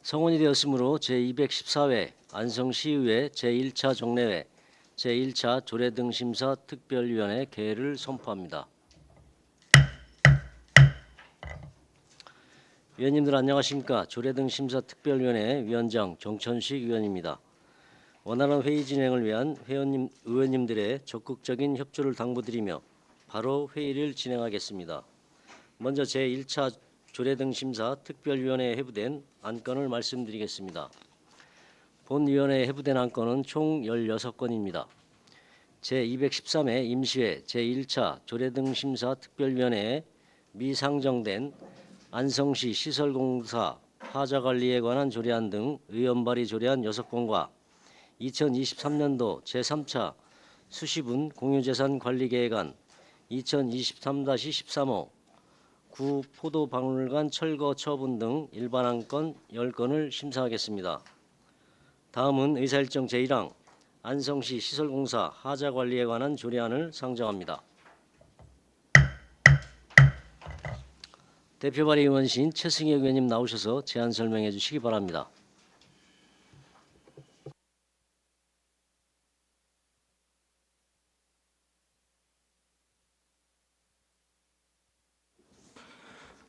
성원이 되었으므로 제214회 안성시의회 제1차 정례회 제1차 조례등심사 특별위원회 개회를 선포합니다. 위원님들 안녕하십니까. 조례등심사 특별위원회 위원장 정천식 위원입니다. 원활한 회의 진행을 위한 의원님들의 적극적인 협조를 당부드리며 바로 회의를 진행하겠습니다. 먼저 제1차 조례등심사 특별위원회에 회부된 안건을 말씀드리겠습니다. 본 위원회에 회부된 안건은 총 16건입니다. 제213회 임시회 제1차 조례등심사 특별위원회에 미상정된 안성시 시설공사 하자관리에 관한 조례안 등 의원 발의 조례안 6건과 2023년도 제3차 수시분 공유재산관리계획안 2023-13호 구 포도박물관 철거 처분 등 일반 안건 10건을 심사하겠습니다. 다음은 의사일정 제1항 안성시 시설공사 하자관리에 관한 조례안을 상정합니다. 대표 발의 의원신 최승혁 의원님 나오셔서 제안 설명해 주시기 바랍니다.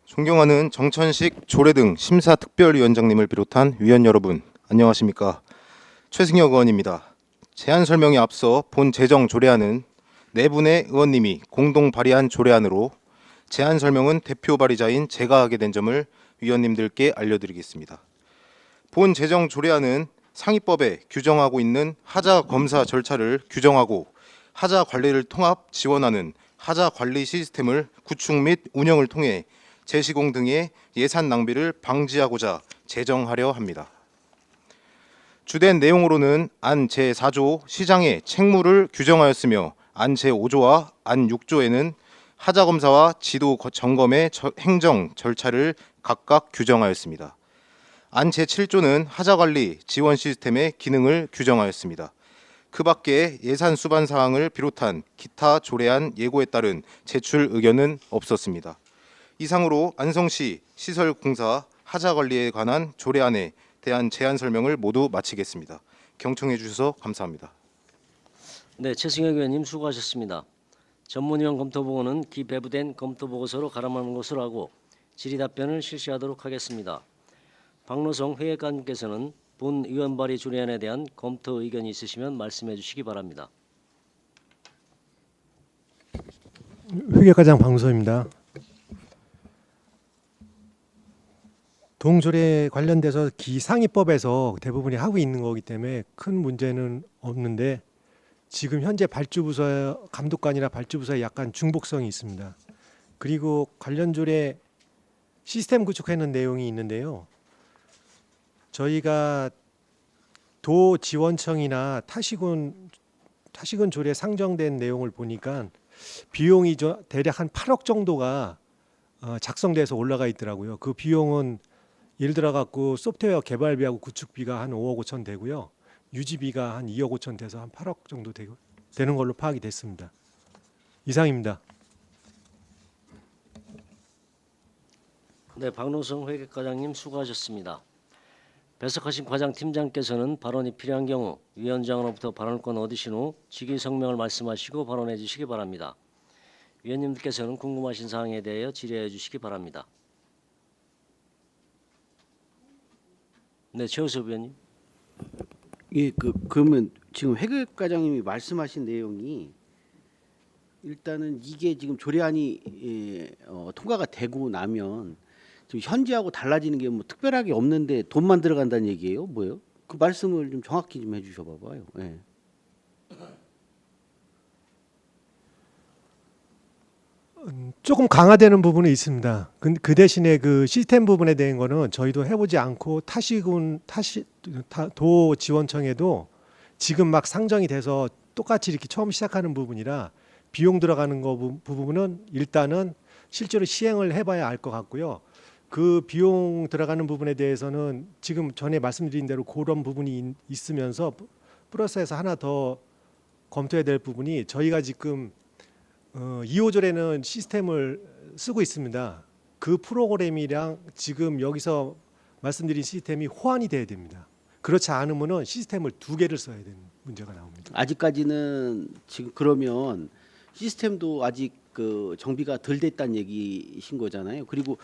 존경하는 정천식 조례등 심사특별위원장님을 비롯한 위원 여러분, 안녕하십니까. 최승혁 의원입니다. 제안 설명에 앞서 본 제정 조례안은 네 분의 의원님이 공동 발의한 조례안으로 제안 설명은 대표 발의자인 제가 하게 된 점을 위원님들께 알려드리겠습니다. 본 제정 조례안은 상위법에 규정하고 있는 하자 검사 절차를 규정하고 하자 관리를 통합 지원하는 하자 관리 시스템을 구축 및 운영을 통해 재시공 등의 예산 낭비를 방지하고자 제정하려 합니다. 주된 내용으로는 안 제4조 시장의 책무를 규정하였으며 안 제5조와 안 6조에는 하자검사와 지도 점검의 행정 절차를 각각 규정하였습니다. 안 제7조는 하자관리 지원 시스템의 기능을 규정하였습니다. 그 밖에 예산 수반 사항을 비롯한 기타 조례안 예고에 따른 제출 의견은 없었습니다. 이상으로 안성시 시설공사 하자관리에 관한 조례안에 대한 제안 설명을 모두 마치겠습니다. 경청해 주셔서 감사합니다. 네, 최승혁 의원님 수고하셨습니다. 전문위원 검토보고는 기배부된 검토보고서로 가름하는 것으로 하고 질의 답변을 실시하도록 하겠습니다. 박노성 회계관님께서는 본 의원 발의 조례안에 대한 검토 의견이 있으시면 말씀해 주시기 바랍니다. 회계과장 박노성입니다. 동조례 관련돼서 기상위법에서 대부분이 하고 있는 거기 때문에 큰 문제는 없는데 지금 현재 발주부서 감독관이나 발주부서에 약간 중복성이 있습니다. 그리고 관련 조례 시스템 구축하는 내용이 있는데요. 저희가 도지원청이나 타시군 조례 상정된 내용을 보니까 비용이 대략 한 8억 정도가 작성돼서 올라가 있더라고요. 그 비용은 예를 들어 갖고 소프트웨어 개발비하고 구축비가 한 5억 5천 되고요. 유지비가 한 2억 5천 돼서 한 8억 정도 되는 걸로 파악이 됐습니다. 이상입니다. 네, 박노성 회계과장님 수고하셨습니다. 배석하신 과장팀장께서는 발언이 필요한 경우 위원장으로부터 발언권 얻으신 후 직위 성명을 말씀하시고 발언해 주시기 바랍니다. 위원님들께서는 궁금하신 사항에 대하여 질의해 주시기 바랍니다. 네, 최우섭 위원님. 예, 그러면 지금 회계과장님이 말씀하신 내용이 일단은 이게 지금 조례안이 통과가 되고 나면 지금 현재하고 달라지는 게 뭐 특별하게 없는데 돈만 들어간다는 얘기예요? 뭐예요? 그 말씀을 좀 정확히 좀 해주셔 봐봐요. 예. 조금 강화되는 부분은 있습니다. 그 대신에 그 시스템 부분에 대한 거는 저희도 해보지 않고 도지원청에도 지금 막 상정이 돼서 똑같이 이렇게 처음 시작하는 부분이라 비용 들어가는 거 부분은 일단은 실제로 시행을 해봐야 알 것 같고요. 그 비용 들어가는 부분에 대해서는 지금 전에 말씀드린 대로 그런 부분이 있으면서 플러스해서 하나 더 검토해야 될 부분이 저희가 지금 2호절에는 시스템을 쓰고 있습니다. 그 프로그램이랑 지금 여기서 말씀드린 시스템이 호환이 돼야 됩니다. 그렇지 않으면은 시스템을 두 개를 써야 되는 문제가 나옵니다. 아직까지는 지금 그러면 시스템도 아직 그 정비가 덜 됐다는 얘기신 거잖아요. 그리고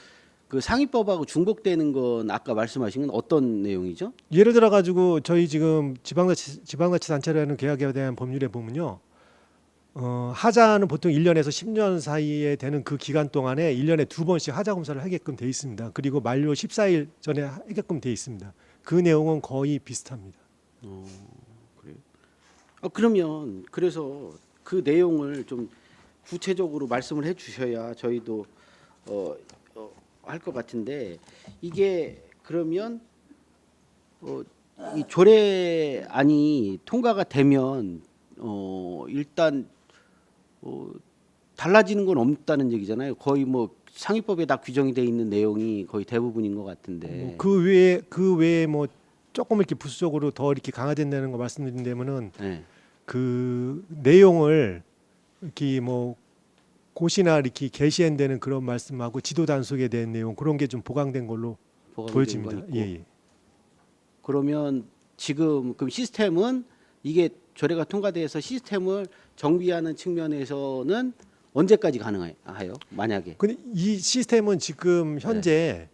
그 상위법하고 중복되는 건 아까 말씀하신 건 어떤 내용이죠? 예를 들어 가지고 저희 지금 지방자치단체라는 계약에 대한 법률에 보면요. 하자는 보통 1년에서 10년 사이에 되는 그 기간 동안에 1년에 2번씩 하자 검사를 하게끔 돼 있습니다. 그리고 만료 14일 전에 하게끔 돼 있습니다. 그 내용은 거의 비슷합니다. 그래요? 그러면 그래서 그 내용을 좀 구체적으로 말씀을 해주셔야 저희도 할 것 같은데 이게 그러면 이 조례안이 통과가 되면 일단 달라지는 건 없다는 얘기잖아요. 거의 뭐 상위법에 다 규정이 돼 있는 내용이 거의 대부분인 것 같은데. 그 외에 뭐 조금 이렇게 부수적으로 더 이렇게 강화된다는 거 말씀드린다면은 네. 그 내용을 이렇게 뭐 고시나 이렇게 게시한다는 그런 말씀하고 지도 단속에 대한 내용 그런 게 좀 보강된 걸로 보강된 보여집니다. 거 있고. 예. 그러면 지금 그럼 시스템은 이게 조례가 통과돼서 시스템을 정비하는 측면에서는 언제까지 가능해요? 만약에 근데 이 시스템은 지금 현재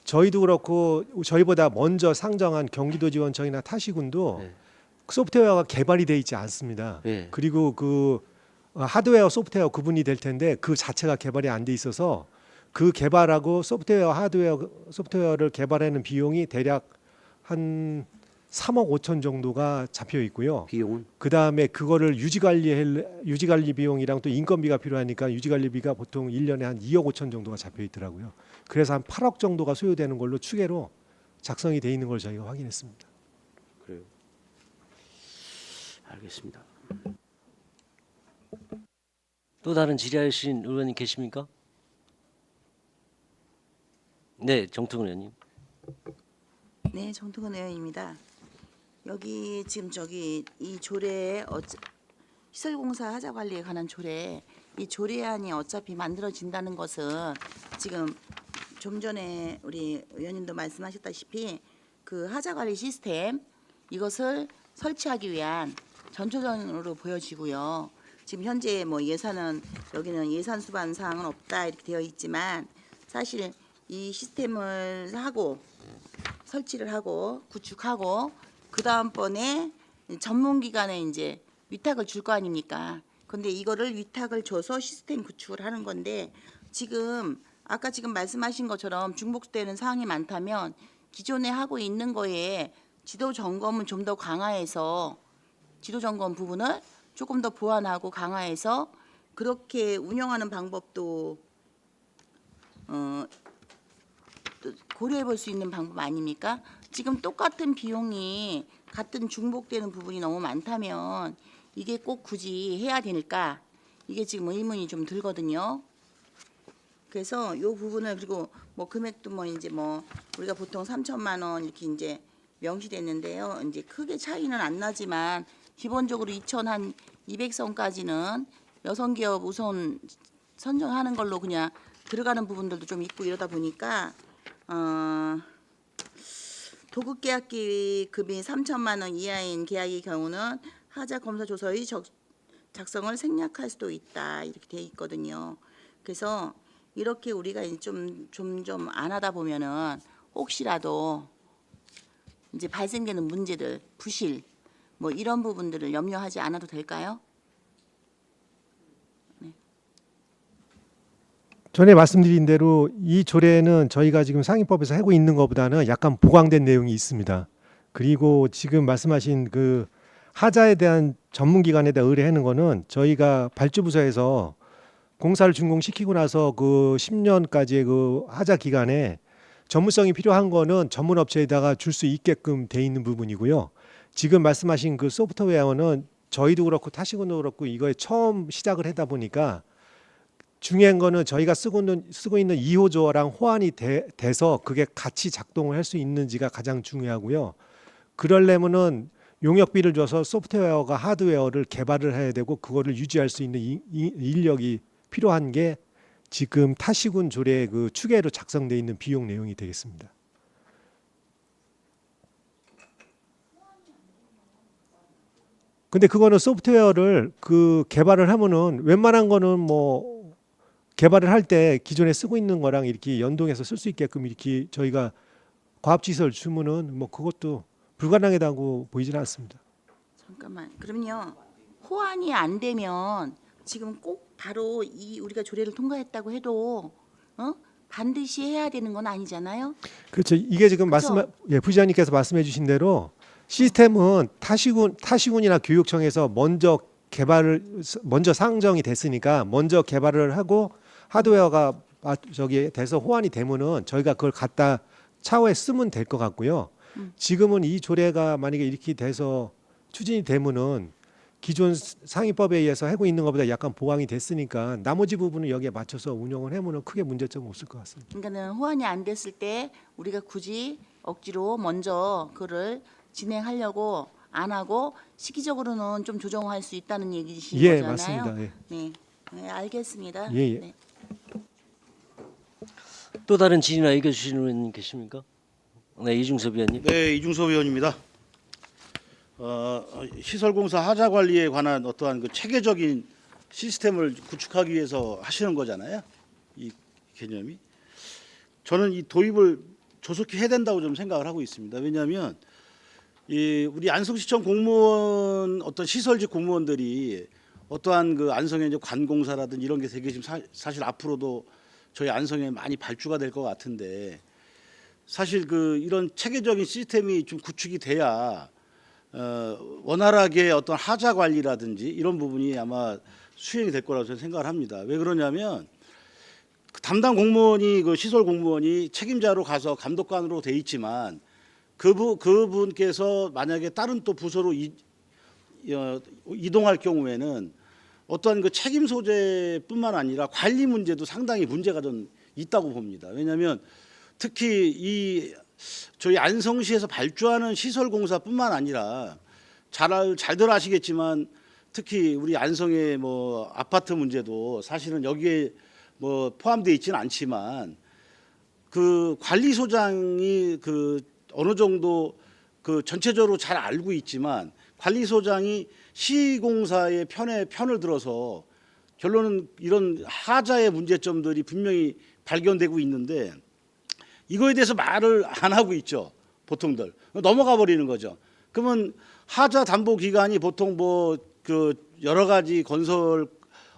저희도 그렇고 저희보다 먼저 상정한 경기도지원청이나 타시군도 네. 소프트웨어가 개발이 돼 있지 않습니다. 네. 그리고 그 하드웨어 소프트웨어 구분이 될 텐데 그 자체가 개발이 안 돼 있어서 그 개발하고 하드웨어 소프트웨어를 개발하는 비용이 대략 한 3억 5천 정도가 잡혀 있고요. 비용은 그 다음에 그거를 유지관리 비용이랑 또 인건비가 필요하니까 유지관리비가 보통 1년에 한 2억 5천 정도가 잡혀 있더라고요. 그래서 한 8억 정도가 소요되는 걸로 추계로 작성이 돼 있는 걸 저희가 확인했습니다. 그래요. 알겠습니다. 또 다른 질의하신 의원님 계십니까? 네, 정특은 의원님. 네, 정통근 의원입니다. 여기 지금 이 조례에 시설공사 하자 관리에 관한 조례, 이 조례안이 어차피 만들어진다는 것은 지금 좀 전에 우리 의원님도 말씀하셨다시피 그 하자 관리 시스템 이것을 설치하기 위한 전초전으로 보여지고요. 지금 현재 뭐 예산은 여기는 예산 수반 사항은 없다 이렇게 되어 있지만 사실 이 시스템을 하고 설치를 하고 구축하고 그 다음번에 전문기관에 이제 위탁을 줄 거 아닙니까? 근데 이거를 위탁을 줘서 시스템 구축을 하는 건데 지금 아까 지금 말씀하신 것처럼 중복되는 사항이 많다면 기존에 하고 있는 거에 지도 점검은 좀 더 강화해서 지도 점검 부분을 조금 더 보완하고 강화해서 그렇게 운영하는 방법도 또 고려해 볼 수 있는 방법 아닙니까? 지금 똑같은 비용이 같은 중복되는 부분이 너무 많다면 이게 꼭 굳이 해야 될까? 이게 지금 의문이 좀 들거든요. 그래서 이 부분을 그리고 뭐 금액도 뭐 이제 뭐 우리가 보통 3천만 원 이렇게 이제 명시됐는데요. 이제 크게 차이는 안 나지만 기본적으로 2,200선까지는 여성기업 우선 선정하는 걸로 그냥 들어가는 부분들도 좀 있고 이러다 보니까 도급계약기 급이 3천만 원 이하인 계약의 경우는 하자 검사 조서의 작성을 생략할 수도 있다 이렇게 돼 있거든요. 그래서 이렇게 우리가 좀 안 하다 보면은 혹시라도 이제 발생되는 문제들, 부실 뭐 이런 부분들을 염려하지 않아도 될까요? 전에 말씀드린 대로 이 조례는 저희가 지금 상위법에서 하고 있는 것보다는 약간 보강된 내용이 있습니다. 그리고 지금 말씀하신 그 하자에 대한 전문기관에 대한 의뢰하는 거는 저희가 발주부서에서 공사를 준공시키고 나서 그 10년까지의 그 하자 기간에 전문성이 필요한 거는 전문 업체에다가 줄 수 있게끔 돼 있는 부분이고요. 지금 말씀하신 그 소프트웨어는 저희도 그렇고 타시군도 그렇고 이거에 처음 시작을 하다 보니까 중요한 거는 저희가 쓰고 있는 2호조랑 호환이 돼서 그게 같이 작동을 할 수 있는지가 가장 중요하고요. 그러려면은 용역비를 줘서 소프트웨어가 하드웨어를 개발을 해야 되고 그거를 유지할 수 있는 인력이 필요한 게 지금 타시군 조례 그 추계로 작성돼 있는 비용 내용이 되겠습니다. 근데 그거는 소프트웨어를 그 개발을 하면은 웬만한 거는 뭐 개발을 할 때 기존에 쓰고 있는 거랑 이렇게 연동해서 쓸 수 있게끔 이렇게 저희가 과합지시설 주면은 뭐 그것도 불가능하다고 보이지는 않습니다. 잠깐만. 그럼요. 호환이 안 되면 지금 꼭 바로 이 우리가 조례를 통과했다고 해도 반드시 해야 되는 건 아니잖아요. 그렇죠. 이게 지금 그렇죠. 부지장님께서 말씀해 주신 대로 시스템은 타시군이나 교육청에서 먼저 상정이 됐으니까 먼저 개발을 하고 하드웨어가 저기 돼서 호환이 되면은 저희가 그걸 갖다 차후에 쓰면 될 것 같고요. 지금은 이 조례가 만약에 이렇게 돼서 추진이 되면은 기존 상위법에 의해서 하고 있는 것보다 약간 보강이 됐으니까 나머지 부분은 여기에 맞춰서 운영을 하면은 크게 문제점 없을 것 같습니다. 그러니까는 호환이 안 됐을 때 우리가 굳이 억지로 먼저 그를 진행하려고 안 하고 시기적으로는 좀 조정할 수 있다는 얘기신 예, 거잖아요. 맞습니다. 예. 네. 네, 알겠습니다. 예, 예. 네. 또 다른 질의나 의견 주시는 분 계십니까? 네, 이중섭 위원님. 네, 이중섭 의원입니다. 시설공사 하자 관리에 관한 어떠한 그 체계적인 시스템을 구축하기 위해서 하시는 거잖아요. 이 개념이. 저는 이 도입을 조속히 해야 된다고 좀 생각을 하고 있습니다. 왜냐하면 이 우리 안성시청 공무원 어떤 시설직 공무원들이 어떠한 그 안성의 이제 관공사라든지 이런 게 되게 지금 사실 앞으로도 저희 안성에 많이 발주가 될 것 같은데 사실 그 이런 체계적인 시스템이 좀 구축이 돼야 원활하게 어떤 하자 관리라든지 이런 부분이 아마 수행이 될 거라고 저는 생각을 합니다. 왜 그러냐면 그 담당 공무원이 그 시설 공무원이 책임자로 가서 감독관으로 돼 있지만 그분께서 만약에 다른 또 부서로 이동할 경우에는 어떤 그 책임 소재뿐만 아니라 관리 문제도 상당히 문제가 좀 있다고 봅니다. 왜냐하면 특히 이 저희 안성시에서 발주하는 시설공사뿐만 아니라 잘들 아시겠지만 특히 우리 안성의 뭐 아파트 문제도 사실은 여기에 뭐 포함되어 있지는 않지만 그 관리소장이 그 어느 정도 그 전체적으로 잘 알고 있지만 관리소장이 시공사의 편을 들어서 결론은 이런 하자의 문제점들이 분명히 발견되고 있는데 이거에 대해서 말을 안 하고 있죠. 보통들 넘어가 버리는 거죠. 그러면 하자 담보 기간이 보통 뭐 그 여러 가지 건설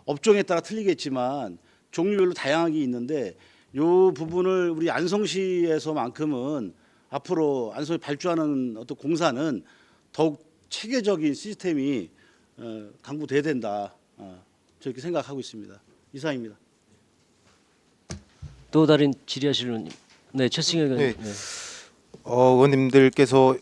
업종에 따라 틀리겠지만 종류별로 다양하게 있는데 요 부분을 우리 안성시에서만큼은 앞으로 안성이 발주하는 어떤 공사는 더욱 체계적인 시스템이 강구돼야 된다. 저렇게 생각하고 있습니다. 이상입니다. 또 다른 질의하실 의원님. 네, 최승혁 의원님. 네. 의원님들께서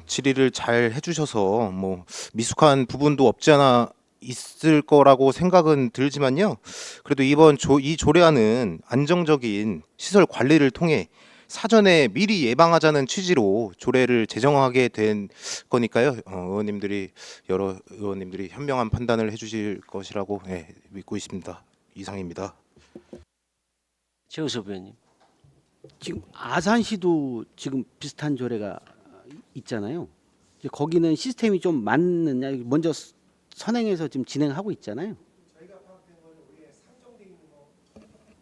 질의를 잘 해주셔서 뭐 미숙한 부분도 없지 않아 있을 거라고 생각은 들지만요. 그래도 이번 이 조례안은 안정적인 시설 관리를 통해 사전에 미리 예방하자는 취지로 조례를 제정하게 된 거니까요. 여러 의원님들이 현명한 판단을 해주실 것이라고 믿고 있습니다. 이상입니다. 최우섭 의원님. 지금 아산시도 지금 비슷한 조례가 있잖아요. 이제 거기는 시스템이 좀 맞느냐 먼저 선행해서 지금 진행하고 있잖아요.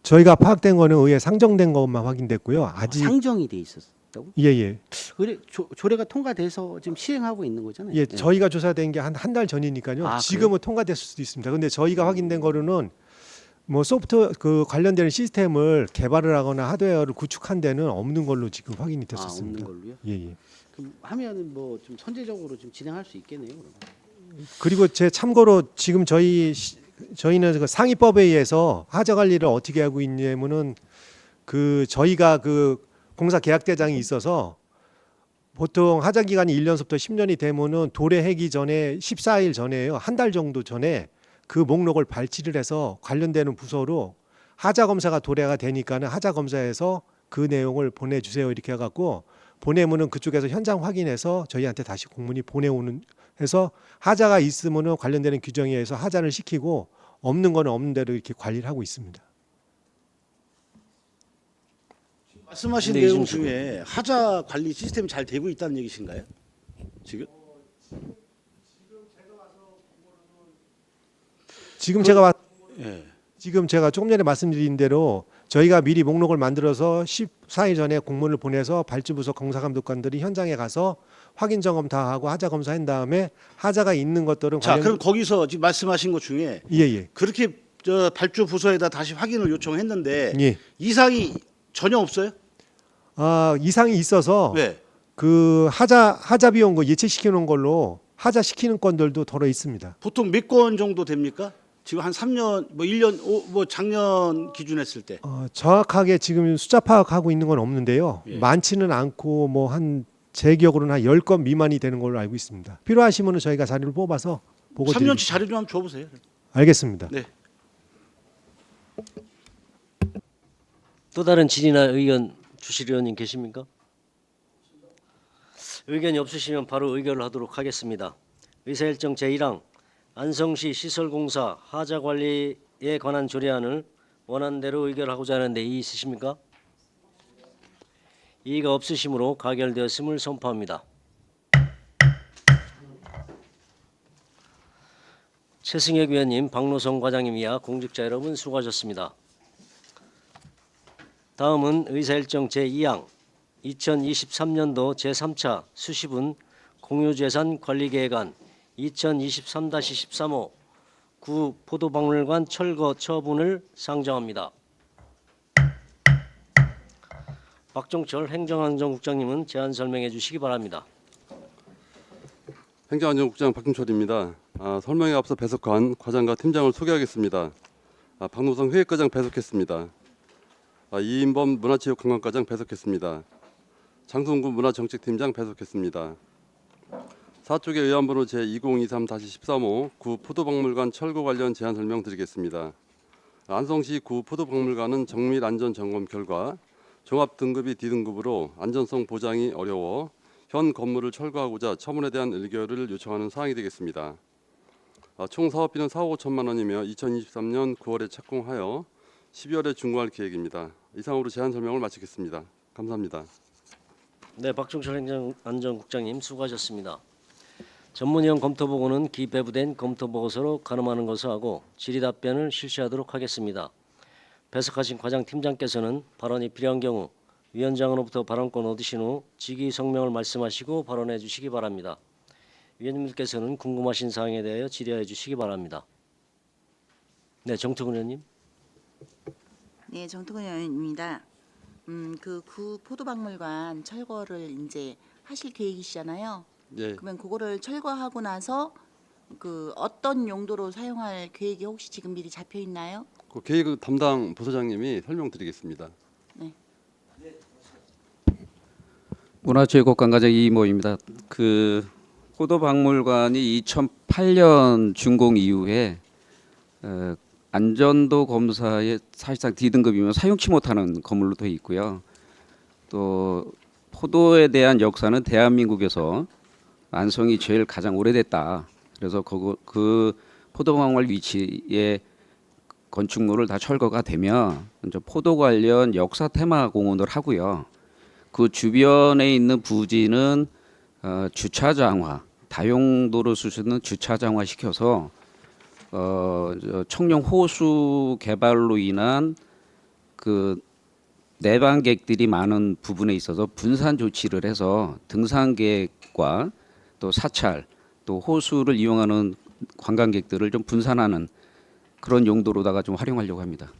저희가 파악된 거는 의회 상정된 것만 확인됐고요. 아직 상정이 돼 있었다고? 예. 그래 조례가 통과돼서 지금 시행하고 있는 거잖아요. 예, 저희가 조사된 게 한 달 전이니까요. 아, 지금은 통과됐을 수도 있습니다. 근데 저희가 확인된 거로는 뭐 소프트 그 관련되는 시스템을 개발을 하거나 하드웨어를 구축한 데는 없는 걸로 지금 확인이 됐었습니다. 없는 걸로요? 예. 그럼 하면은 뭐 좀 선제적으로 좀 진행할 수 있겠네요. 그러면. 그리고 제 참고로 지금 저희는 그 상위법에 의해서 하자 관리를 어떻게 하고 있냐면은 그 저희가 그 공사 계약 대장이 있어서 보통 하자 기간이 1년서부터 10년이 되면은 도래하기 전에 14일 전에요. 한 달 정도 전에 그 목록을 발치를 해서 관련되는 부서로 하자 검사가 도래가 되니까는 하자 검사에서 그 내용을 보내주세요 이렇게 해갖고 보내면은 그쪽에서 현장 확인해서 저희한테 다시 공문이 보내오는 해서 하자가 있으면은 관련되는 규정에 의해서 하자를 시키고 없는 거는 없는 대로 이렇게 관리를 하고 있습니다. 말씀하신 네, 내용 이중섭 중에 하자 관리 시스템이 잘 되고 있다는 얘기신가요? 지금? 지금 예. 지금 제가 조금 전에 말씀드린 대로 저희가 미리 목록을 만들어서 14일 전에 공문을 보내서 발주부서 공사감독관들이 현장에 가서 확인 점검 다 하고 하자 검사한 다음에 하자가 있는 것들은 자, 그럼 거기서 지금 말씀하신 것 중에 예예 그렇게 저 발주 부서에다 다시 확인을 요청했는데 예. 이상이 전혀 없어요? 아 이상이 있어서 왜? 그 하자 비용 그 예치시켜 놓은 걸로 하자 시키는 건들도 덜어 있습니다. 보통 몇 건 정도 됩니까? 지금 한 3년, 뭐 1년, 뭐 작년 기준 했을 때. 정확하게 지금 숫자 파악하고 있는 건 없는데요. 예. 많지는 않고 뭐 한 제 기억으로는 한 10건 미만이 되는 걸로 알고 있습니다. 필요하시면 저희가 자료를 뽑아서 보고 3년치 드리겠습니다. 자료 좀 한번 줘보세요. 알겠습니다. 네. 또 다른 질의나 의견 주실 의원님 계십니까? 의견이 없으시면 바로 의결을 하도록 하겠습니다. 의사일정 제1항 안성시 시설공사 하자 관리에 관한 조례안을 원안대로 의결하고자 하는데 이의 있으십니까? 이의가 없으시므로 가결되었음을 선포합니다. 최승혁 의원님, 박노성 과장님 이하 공직자 여러분 수고하셨습니다. 다음은 의사일정 제2항 2023년도 제3차 수시분 공유재산 관리계획안 2023-13호 구 포도박물관 철거 처분을 상정합니다. 박종철 행정안전국장님은 제안 설명해 주시기 바랍니다. 행정안전국장 박준철입니다. 설명에 앞서 배석한 과장과 팀장을 소개하겠습니다. 박노성 회계과장 배석했습니다. 이인범 문화체육관광과장 배석했습니다. 장성구 문화정책팀장 배석했습니다. 사쪽의 의안번호 제2023-13호 구 포도박물관 철거 관련 제안 설명 드리겠습니다. 안성시 구 포도박물관은 정밀 안전 점검 결과 종합 등급이 D등급으로 안전성 보장이 어려워 현 건물을 철거하고자 처분에 대한 의결을 요청하는 사항이 되겠습니다. 총 사업비는 4억 5천만 원이며 2023년 9월에 착공하여 12월에 준공할 계획입니다. 이상으로 제안 설명을 마치겠습니다. 감사합니다. 네, 박종철 행정안전국장님 수고하셨습니다. 전문위원 검토보고는 기배부된 검토보고서로 가름하는 것을 하고 질의답변을 실시하도록 하겠습니다. 배석하신 과장팀장께서는 발언이 필요한 경우 위원장으로부터 발언권 얻으신 후 직위 성명을 말씀하시고 발언해 주시기 바랍니다. 위원님들께서는 궁금하신 사항에 대하여 질의해 주시기 바랍니다. 네, 정특훈 의원님. 네, 정특은 의원입니다. 그 구 포도박물관 철거를 이제 하실 계획이시잖아요. 예, 그러면 그거를 철거하고 나서 그 어떤 용도로 사용할 계획이 혹시 지금 미리 잡혀 있나요? 그 계획 담당 부서장님이 설명드리겠습니다. 문화체육관광장 이모입니다. 그 포도박물관이 2008년 준공 이후에 안전도 검사에 사실상 D등급이면 사용치 못하는 건물로 되어 있고요. 또 포도에 대한 역사는 대한민국에서 안성이 제일 가장 오래됐다. 그래서 그 포도박물관 위치에 건축물을 다 철거가 되면 이제 포도 관련 역사 테마 공원을 하고요. 그 주변에 있는 부지는 주차장화, 다용도로 쓸 수 있는 주차장화 시켜서 청룡 호수 개발로 인한 그 내방객들이 많은 부분에 있어서 분산 조치를 해서 등산객과 또 사찰, 또 호수를 이용하는 관광객들을 좀 분산하는 그런 용도로다가 좀 활용하려고 합니다.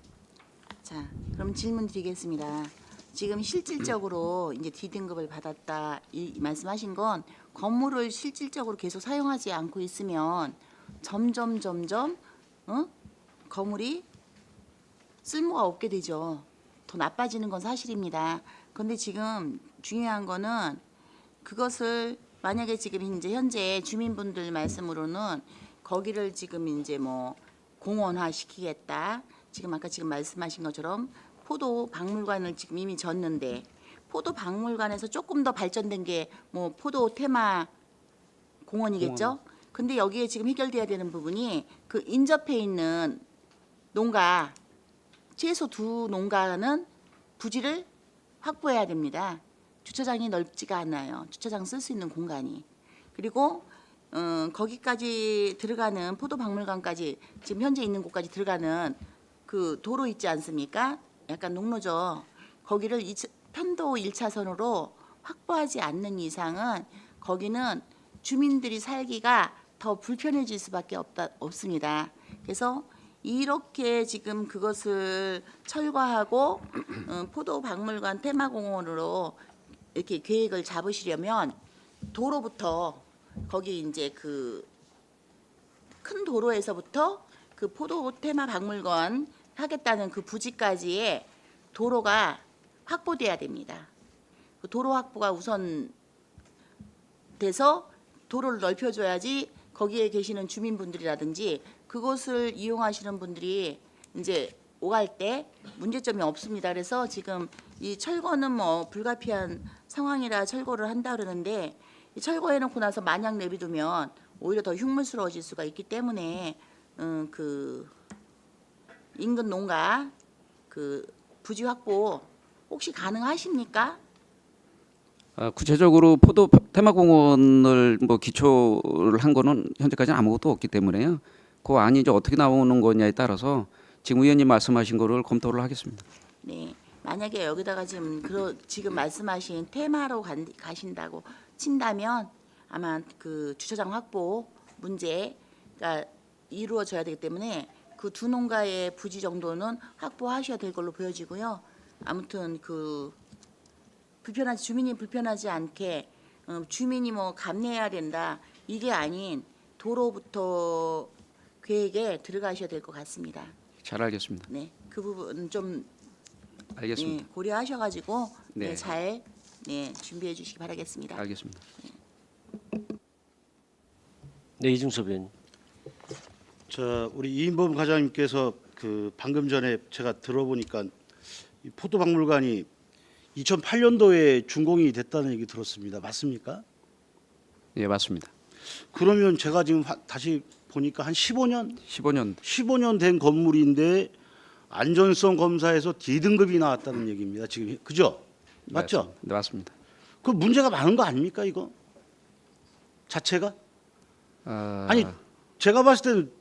자, 그럼 질문 드리겠습니다. 지금 실질적으로 이제 D등급을 받았다 이 말씀하신 건 건물을 실질적으로 계속 사용하지 않고 있으면 점점 건물이 쓸모가 없게 되죠. 더 나빠지는 건 사실입니다. 그런데 지금 중요한 거는 그것을 만약에 지금 이제 현재 주민분들 말씀으로는 거기를 지금 이제 뭐 공원화 시키겠다. 지금 아까 지금 말씀하신 것처럼 포도 박물관을 지금 이미 졌는데 포도 박물관에서 조금 더 발전된 게 뭐 포도 테마 공원이겠죠. 근데 여기에 지금 해결돼야 되는 부분이 그 인접해 있는 농가 최소 2 농가는 부지를 확보해야 됩니다. 주차장이 넓지가 않아요. 주차장 쓸 수 있는 공간이. 그리고 거기까지 들어가는 포도박물관까지 지금 현재 있는 곳까지 들어가는 그 도로 있지 않습니까? 약간 농로죠. 거기를 편도 1차선으로 확보하지 않는 이상은 거기는 주민들이 살기가 더 불편해질 수밖에 없습니다. 그래서 이렇게 지금 그것을 철거하고 포도박물관 테마공원으로 이렇게 계획을 잡으시려면 도로부터 거기 이제 그 큰 도로에서부터 그 포도 테마 박물관 하겠다는 그 부지까지의 도로가 확보돼야 됩니다. 그 도로 확보가 우선 돼서 도로를 넓혀줘야지 거기에 계시는 주민분들이라든지 그곳을 이용하시는 분들이 이제 오갈 때 문제점이 없습니다. 그래서 지금 이 철거는 뭐 불가피한 상황이라 철거를 한다 그러는데 이 철거해놓고 나서 마냥 내비두면 오히려 더 흉물스러워질 수가 있기 때문에 그 인근 농가 그 부지 확보 혹시 가능하십니까? 구체적으로 포도 테마공원을 뭐 기초를 한 거는 현재까지는 아무것도 없기 때문에요. 그 안이 이제 어떻게 나오는 거냐에 따라서 지금 의원님 말씀하신 거를 검토를 하겠습니다. 네, 만약에 여기다가 지금 말씀하신 테마로 가신다고 친다면 아마 그 주차장 확보 문제가 이루어져야 되기 때문에 그 두 농가의 부지 정도는 확보하셔야 될 걸로 보여지고요. 아무튼 그 주민이 불편하지 않게 주민이 뭐 감내해야 된다 이게 아닌 도로부터 계획에 들어가셔야 될 것 같습니다. 잘 알겠습니다. 네, 그 부분 좀 알겠습니다. 고려하셔가지고 네. 잘 준비해 주시기 바라겠습니다. 알겠습니다. 네, 이중섭 의원님. 자, 우리 이인범 과장님께서 그 방금 전에 제가 들어보니까 이 포도박물관이 2008년도에 준공이 됐다는 얘기 들었습니다. 맞습니까? 예, 맞습니다. 그러면 제가 지금 다시 보니까 한 15년 된 건물인데 안전성 검사에서 D등급이 나왔다는 얘기입니다. 지금 그죠? 맞죠? 네, 맞습니다. 그 문제가 많은 거 아닙니까 이거? 자체가? 아니 제가 봤을 때는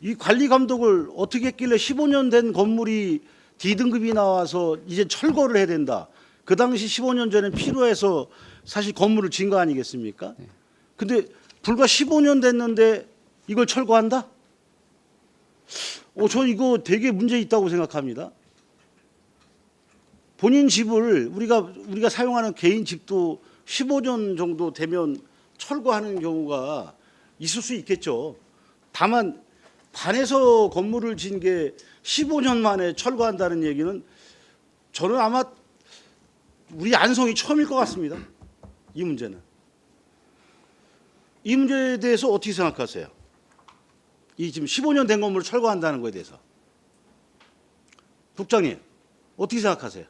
이 관리 감독을 어떻게 했길래 15년 된 건물이 D등급이 나와서 이제 철거를 해야 된다. 그 당시 15년 전엔 필요해서 사실 건물을 지은 거 아니겠습니까? 근데 불과 15년 됐는데 이걸 철거한다? 저 이거 되게 문제 있다고 생각합니다. 본인 집을 우리가 사용하는 개인 집도 15년 정도 되면 철거하는 경우가 있을 수 있겠죠. 다만 반에서 건물을 지은 게 15년 만에 철거한다는 얘기는 저는 아마 우리 안성이 처음일 것 같습니다. 이 문제는. 이 문제에 대해서 어떻게 생각하세요? 이 지금 15년 된 건물을 철거한다는 거에 대해서. 국장님 어떻게 생각하세요?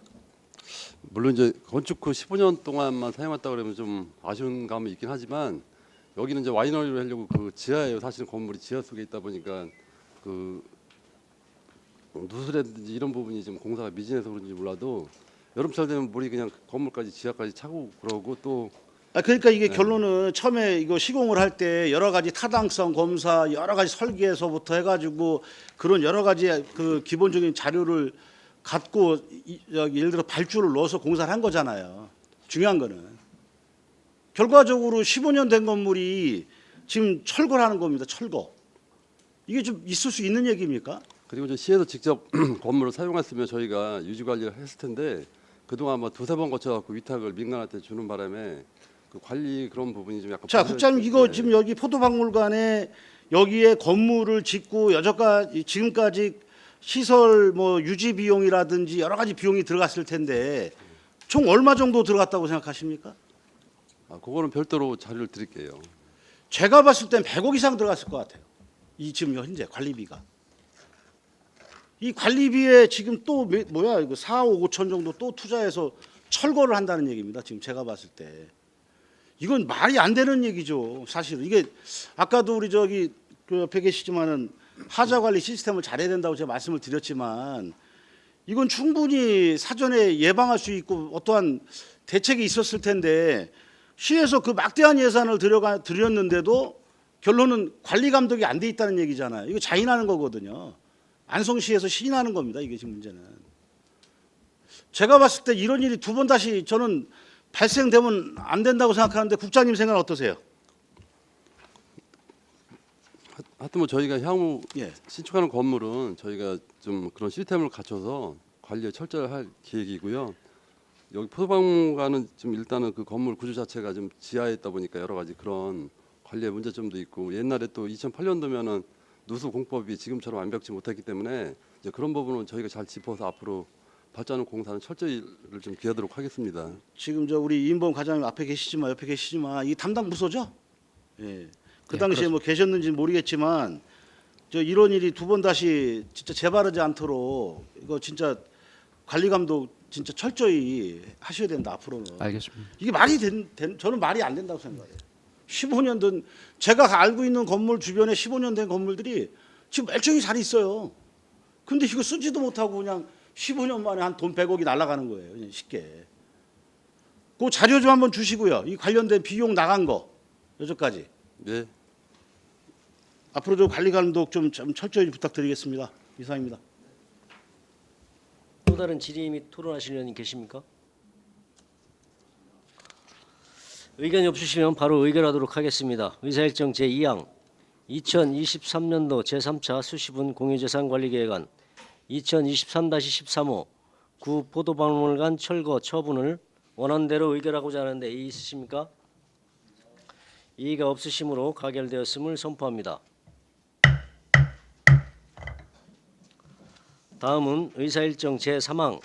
물론 이제 건축 후 15년 동안만 사용했다 그러면 좀 아쉬운 감은 있긴 하지만 여기는 이제 와이너리를 하려고 그 지하에요. 사실은 건물이 지하 속에 있다 보니까 그 누수라든지 이런 부분이 좀 공사가 미진해서 그런지 몰라도 여름철 되면 물이 그냥 건물까지 지하까지 차고 그러고 또 그러니까 이게 결론은 처음에 이거 시공을 할 때 여러 가지 타당성 검사, 여러 가지 설계에서부터 해가지고 그런 여러 가지 그 기본적인 자료를 갖고 예를 들어 발주를 넣어서 공사를 한 거잖아요. 중요한 거는 결과적으로 15년 된 건물이 지금 철거를 하는 겁니다. 철거. 이게 좀 있을 수 있는 얘기입니까? 그리고 이제 시에서 직접 건물을 사용했으면 저희가 유지 관리를 했을 텐데 그동안 뭐 두세 번 거쳐갖고 위탁을 민간한테 주는 바람에 그 관리 그런 부분이 좀 약간. 자, 국장님 이거 지금 여기 포도박물관에 여기에 건물을 짓고 여태까지 지금까지 시설 뭐 유지 비용이라든지 여러 가지 비용이 들어갔을 텐데 총 얼마 정도 들어갔다고 생각하십니까? 그거는 별도로 자료를 드릴게요. 제가 봤을 땐 100억 이상 들어갔을 것 같아요. 이 지금 현재 관리비가. 이 관리비에 지금 또 뭐야 이거 4억 5천 정도 또 투자해서 철거를 한다는 얘기입니다. 지금 제가 봤을 때 이건 말이 안 되는 얘기죠. 사실 이게 아까도 우리 저기 그 옆에 계시지만은 하자 관리 시스템을 잘해야 된다고 제가 말씀을 드렸지만 이건 충분히 사전에 예방할 수 있고 어떠한 대책이 있었을 텐데 시에서 그 막대한 예산을 들였는데도 결론은 관리 감독이 안 돼 있다는 얘기잖아요. 이거 자인하는 거거든요. 안성시에서 시인하는 겁니다. 이게 지금 문제는. 제가 봤을 때 이런 일이 두 번 다시 저는 발생되면 안 된다고 생각하는데 국장님 생각은 어떠세요? 하여튼 뭐 저희가 향후 예. 신축하는 건물은 저희가 좀 그런 시스템을 갖춰서 관리에 철저히 할 계획이고요. 여기 포도박물관은 좀 일단은 그 건물 구조 자체가 좀 지하에 있다 보니까 여러 가지 그런 관리의 문제점도 있고, 옛날에 또 2008년도면은 누수 공법이 지금처럼 완벽치 못했기 때문에 이제 그런 부분은 저희가 잘 짚어서 앞으로 발전하는 공사는 철저히를 좀 기하도록 하겠습니다. 지금 저 우리 이인범 과장님 앞에 계시지만 옆에 계시지만 이 담당 부서죠? 예. 그 당시에 뭐 계셨는지 모르겠지만 저 이런 일이 두 번 다시 진짜 재발하지 않도록 이거 진짜 관리 감독 진짜 철저히 하셔야 된다 앞으로는. 알겠습니다. 이게 말이 저는 말이 안 된다고 생각해요. 15년 된 제가 알고 있는 건물 주변에 15년 된 건물들이 지금 멀쩡히 잘 있어요. 근데 이거 쓰지도 못하고 그냥 15년 만에 한 돈 100억이 날아가는 거예요. 그냥 쉽게. 그 자료 좀 한번 주시고요. 이 관련된 비용 나간 거 여기까지. 네. 앞으로 좀 관리 감독 좀 철저히 부탁드리겠습니다. 이상입니다. 또 다른 질의 및 토론하실 의원님 계십니까? 의견이 없으시면 바로 의결하도록 하겠습니다. 의사일정 제2항 2023년도 제3차 수시분 공유재산관리계획안 2023-13호 구 포도박물관 철거 처분을 원안대로 의결하고자 하는데 이의 있으십니까? 이의가 없으시므로 가결되었음을 선포합니다. 다음은 의사일정 제3항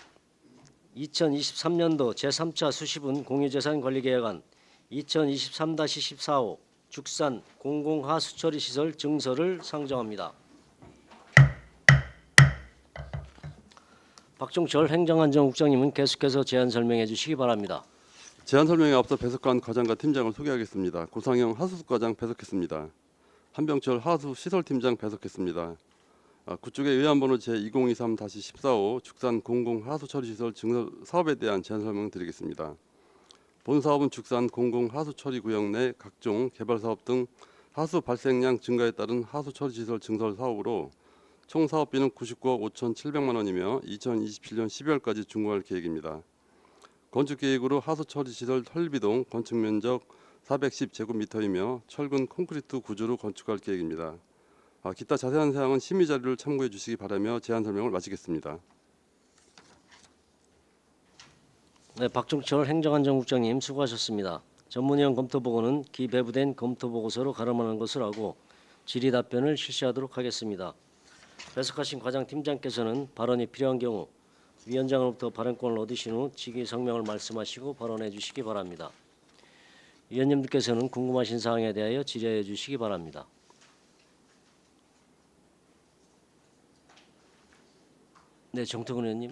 2023년도 제3차 수시분 공유재산관리계획안 2023-14호 죽산 공공하수처리시설 증서를 상정합니다. 박종철 행정안전국장님은 계속해서 제안 설명해 주시기 바랍니다. 제안 설명에 앞서 배석관 과장과 팀장을 소개하겠습니다. 고상영 하수과장 배석했습니다. 한병철 하수시설팀장 배석했습니다. 구축의 의안번호 제2023-14호 죽산 공공하수처리시설 증설 사업에 대한 제안 설명 드리겠습니다. 본 사업은 죽산 공공하수처리구역 내 각종 개발사업 등 하수 발생량 증가에 따른 하수처리시설 증설 사업으로 총 사업비는 99억 5,700만 원이며 2027년 12월까지 준공할 계획입니다. 건축 계획으로 하수처리시설 설비동 건축 면적 410제곱미터이며 철근 콘크리트 구조로 건축할 계획입니다. 기타 자세한 사항은 심의 자료를 참고해 주시기 바라며 제안 설명을 마치겠습니다. 네, 박종철 행정안전국장님 수고하셨습니다. 전문위원 검토보고는 기배부된 검토보고서로 가름하는 것을 하고 질의 답변을 실시하도록 하겠습니다. 배석하신 과장팀장께서는 발언이 필요한 경우 위원장으로부터 발언권을 얻으신 후 직위 성명을 말씀하시고 발언해 주시기 바랍니다. 위원님들께서는 궁금하신 사항에 대하여 질의해 주시기 바랍니다. 네, 정태근 의원님.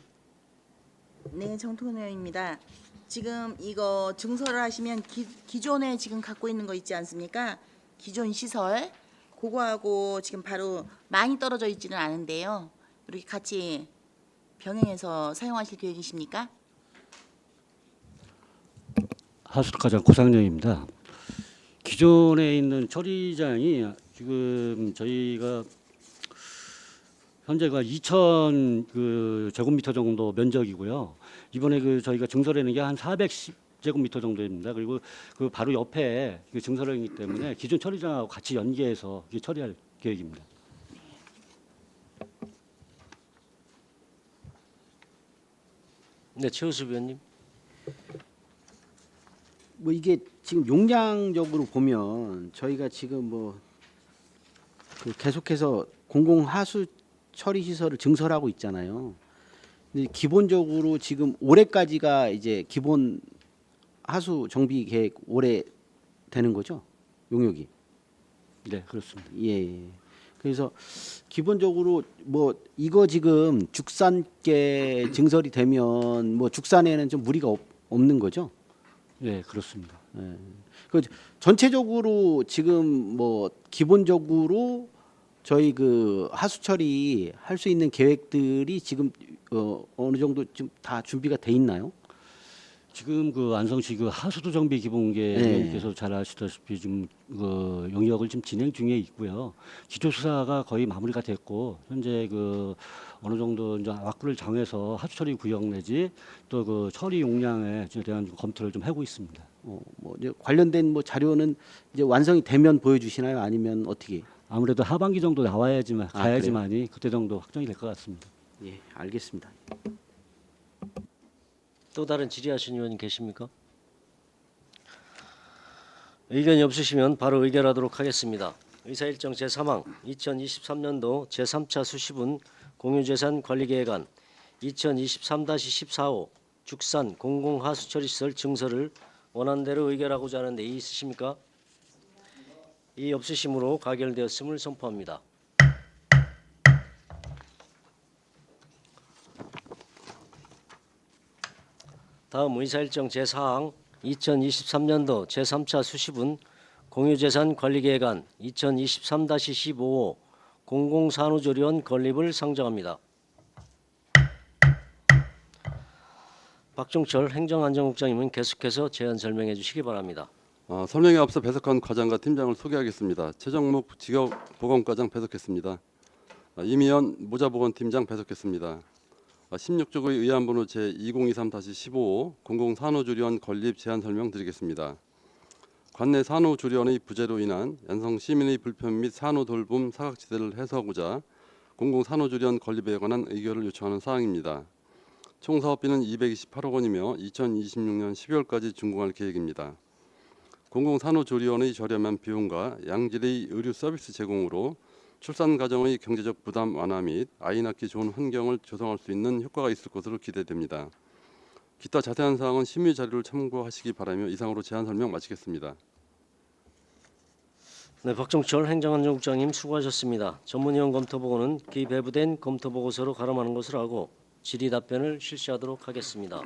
네, 정통근 의원입니다. 지금 이거 증설을 하시면 기존에 지금 갖고 있는 거 있지 않습니까? 기존 시설 그거하고 지금 바로 많이 떨어져 있지는 않은데요. 이렇게 같이 병행해서 사용하실 계획이십니까? 하수과장 고상영입니다. 기존에 있는 처리장이 지금 저희가 현재가 2,000 제곱미터 정도 면적이고요. 이번에 저희가 증설하는 게 한 410제곱미터 정도입니다. 그리고 그 바로 옆에 증설하기 때문에 기존 처리장하고 같이 연계해서 처리할 계획입니다. 네, 최우수 위원님. 뭐 이게 지금 용량적으로 보면 저희가 지금 뭐 계속해서 공공하수 처리 시설을 증설하고 있잖아요. 근데 기본적으로 지금 올해까지가 이제 기본 하수 정비 계획 올해 되는 거죠? 용역이. 네, 그렇습니다. 예. 그래서 기본적으로 뭐 이거 지금 죽산께 증설이 되면 뭐 죽산에는 좀 무리가 없는 거죠? 네, 그렇습니다. 예. 그 전체적으로 지금 뭐 기본적으로 저희 하수 처리 할 수 있는 계획들이 지금 어느 정도 좀 다 준비가 돼 있나요? 지금 그 안성시 그 하수도 정비 기본계님께서 잘 아시다시피 지금 그 용역을 지금 진행 중에 있고요. 기초 수사가 거의 마무리가 됐고 현재 그 어느 정도 이제 왁구를 정해서 하수 처리 구역 내지 또 그 처리 용량에 대한 검토를 좀 하고 있습니다. 뭐 이제 관련된 뭐 자료는 이제 완성이 되면 보여주시나요? 아니면 어떻게? 아무래도 하반기 정도 나와야지만 아, 가야지만이 그때 정도 확정이 될 것 같습니다. 예, 알겠습니다. 또 다른 질의하신 의원님 계십니까? 의견이 없으시면 바로 의결하도록 하겠습니다. 의사일정 제3항 2023년도 제3차 수시분 공유재산관리계획안 2023-14호 죽산 공공하수처리시설 증서를 원안대로 의결하고자 하는데 이의 있으십니까? 이의 없으시므로 가결되었음을 선포합니다. 다음 의사일정 제4항 2023년도 제3차 수시분 공유재산관리계획안 2023-15호 공공산후조리원 건립을 상정합니다. 박종철 행정안전국장님은 계속해서 제안 설명해 주시기 바랍니다. 설명에 앞서 배석한 과장과 팀장을 소개하겠습니다. 최정목 직업보건과장 배석했습니다. 이미연 모자보건팀장 배석했습니다. 16조의 의안번호 제2023-15호 공공산후조리원 건립 제안 설명 드리겠습니다. 관내 산후조리원의 부재로 인한 안성 시민의 불편 및 산후 돌봄 사각지대를 해소하고자 공공산후조리원 건립에 관한 의결을 요청하는 사항입니다. 총 사업비는 228억 원이며 2026년 12월까지 준공할 계획입니다. 공공산후조리원의 저렴한 비용과 양질의 의료 서비스 제공으로 출산 가정의 경제적 부담 완화 및 아이 낳기 좋은 환경을 조성할 수 있는 효과가 있을 것으로 기대됩니다. 기타 자세한 사항은 심의 자료를 참고하시기 바라며 이상으로 제안 설명 마치겠습니다. 네, 박종철 행정안전국장님 수고하셨습니다. 전문위원 검토보고는 기배부된 검토보고서로 가름하는 것으로 하고 질의 답변을 실시하도록 하겠습니다.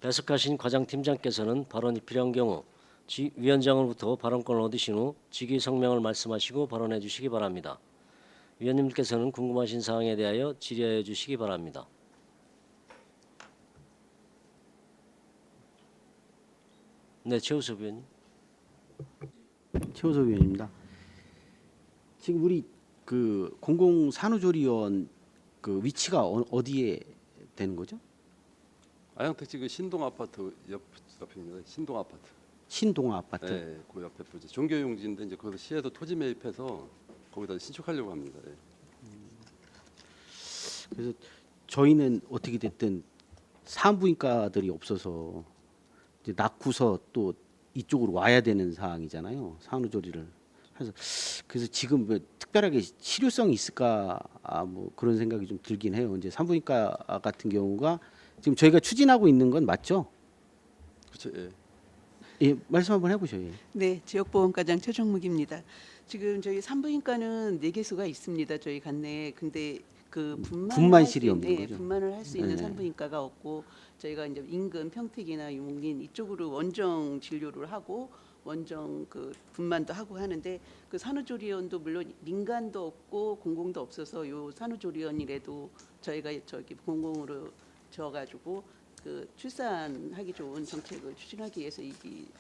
배석하신 과장팀장께서는 발언이 필요한 경우 위원장으로부터 발언권을 얻으신 후 직위 성명을 말씀하시고 발언해 주시기 바랍니다. 위원님께서는 궁금하신 사항에 대하여 질의해 주시기 바랍니다. 네, 최우섭 위원님. 최우석 위원입니다. 지금 우리 그 공공산후조리원 그 위치가 어디에 되는 거죠? 아양택지 그 신동 아파트 옆입니다. 신동 아파트. 신동아 아파트. 네, 그 옆에 부지 종교용지인데 이제 거기서 시에서 토지 매입해서 거기다 신축하려고 합니다. 네. 그래서 저희는 어떻게 됐든 산부인과들이 없어서 이제 낳고서 또 이쪽으로 와야 되는 상황이잖아요. 산후조리를 그래서 지금 뭐 특별하게 실효성이 있을까 뭐 그런 생각이 좀 들긴 해요. 이제 산부인과 같은 경우가 지금 저희가 추진하고 있는 건 맞죠? 그렇죠. 예. 예, 말씀 한번 해보셔요. 예. 네, 지역보건과장 최정묵입니다. 지금 저희 산부인과는 4개소가 있습니다. 저희 관내에. 근데 그 분만실이 없는 거죠? 분만을 할 수 있는 네. 산부인과가 없고 저희가 이제 인근 평택이나 유목민 이쪽으로 원정 진료를 하고 원정 그 분만도 하고 하는데 그 산후조리원도 물론 민간도 없고 공공도 없어서 요 산후조리원이라도 저희가 저기 공공으로 져가지고 그 출산하기 좋은 정책을 추진하기 위해서 이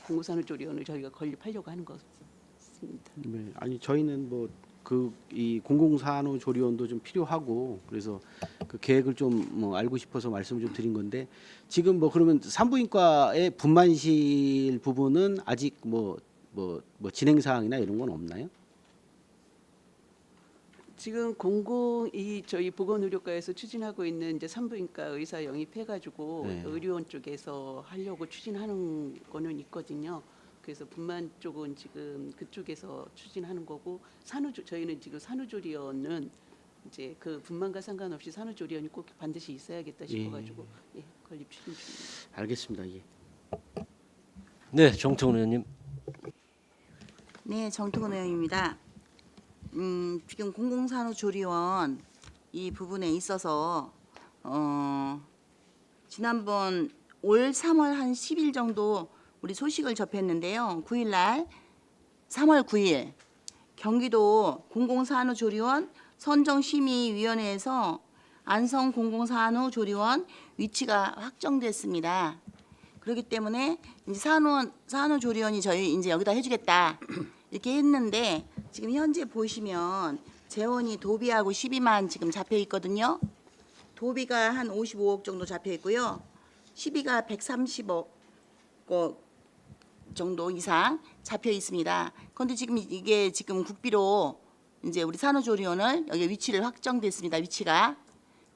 공공산후조리원을 저희가 건립하려고 하는 것입니다. 네, 아니 저희는 뭐 그 이 공공산후조리원도 좀 필요하고 그래서 그 계획을 좀 뭐 알고 싶어서 말씀을 좀 드린 건데 지금 뭐 그러면 산부인과의 분만실 부분은 아직 뭐 진행 사항이나 이런 건 없나요? 지금 이 저희 보건의료과에서 추진하고 있는 이제 산부인과 의사 영입해가지고 네. 의료원 쪽에서 하려고 추진하는 거는 있거든요. 그래서 분만 쪽은 지금 그쪽에서 추진하는 거고 저희는 지금 산후조리원은 이제 그 분만과 상관없이 산후조리원이 꼭 반드시 있어야겠다 싶어가지고 예, 건립 추진 중입니다. 알겠습니다. 예. 네, 정태훈 의원님. 네, 정통은 의원입니다. 지금 공공산후조리원 이 부분에 있어서 지난번 올 3월 한 10일 정도 우리 소식을 접했는데요. 9일 날 3월 9일 경기도 공공산후조리원 선정심의위원회에서 안성 공공산후조리원 위치가 확정됐습니다. 그렇기 때문에 이제 산후조리원이 저희 이제 여기다 해주겠다 이렇게 했는데 지금 현재 보시면 재원이 도비하고 12만 지금 잡혀 있거든요. 도비가 한 55억 정도 잡혀 있고요. 12가 130억 정도 이상 잡혀 있습니다. 그런데 지금 이게 지금 국비로 이제 우리 산후조리원을 여기 위치를 확정됐습니다. 위치가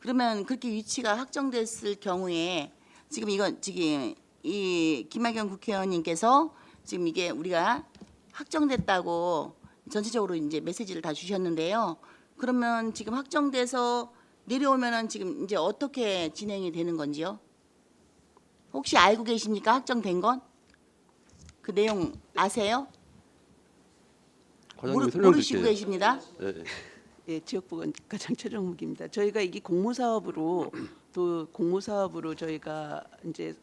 그러면 그렇게 위치가 확정됐을 경우에 지금 이건 지금 이 김학연 국회의원님께서 지금 이게 우리가 확정됐다고 전체적으로 이제 메시지를 다 주셨는데요. 그러면 지금 확정돼서 내려오면은 지금 이제 어떻게 진행이 되는 건지요? 혹시 알고 계십니까? 확정된 건? 그 내용 아세요? 과장님이 모르시고 설명드릴게요. 계십니다. 예, 예, 지역보건과장 최정묵입니다. 저희가 이게 공모사업으로 또 공모사업으로 저희가 이제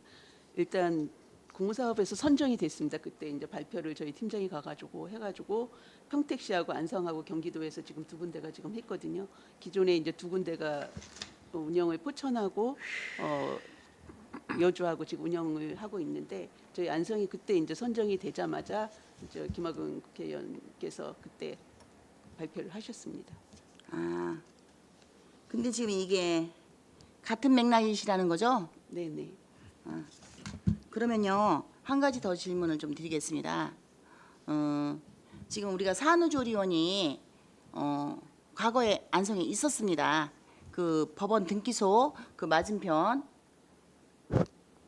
일단 공모사업에서 선정이 됐습니다. 그때 이제 발표를 저희 팀장이 가가지고 해가지고 평택시하고 안성하고 경기도에서 지금 두 군데가 지금 했거든요. 기존에 이제 두 군데가 운영을 포천하고 여주하고 지금 운영을 하고 있는데 저희 안성이 그때 이제 선정이 되자마자 이제 김학은 국회의원께서 그때 발표를 하셨습니다. 아, 근데 지금 이게 같은 맥락이시라는 거죠? 네네. 그러면요 한 가지 더 질문을 좀 드리겠습니다. 지금 우리가 산후조리원이 과거에 안성에 있었습니다. 그 법원 등기소 그 맞은편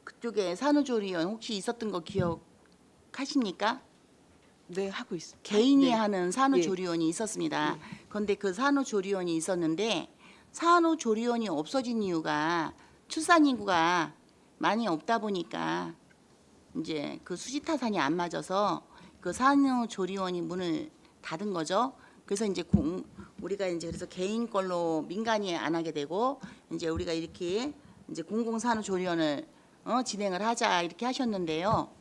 그쪽에 산후조리원 혹시 있었던 거 기억하십니까? 네, 하고 있습니다. 개인이 네. 하는 산후조리원이 있었습니다. 그런데 그 산후조리원이 있었는데 산후조리원이 없어진 이유가 출산 인구가 많이 없다 보니까 이제 그 수지타산이 안 맞아서 그 산후조리원이 문을 닫은 거죠. 그래서 이제 우리가 이제 그래서 개인 걸로 민간이 안 하게 되고 이제 우리가 이렇게 이제 공공산후조리원을 진행을 하자 이렇게 하셨는데요.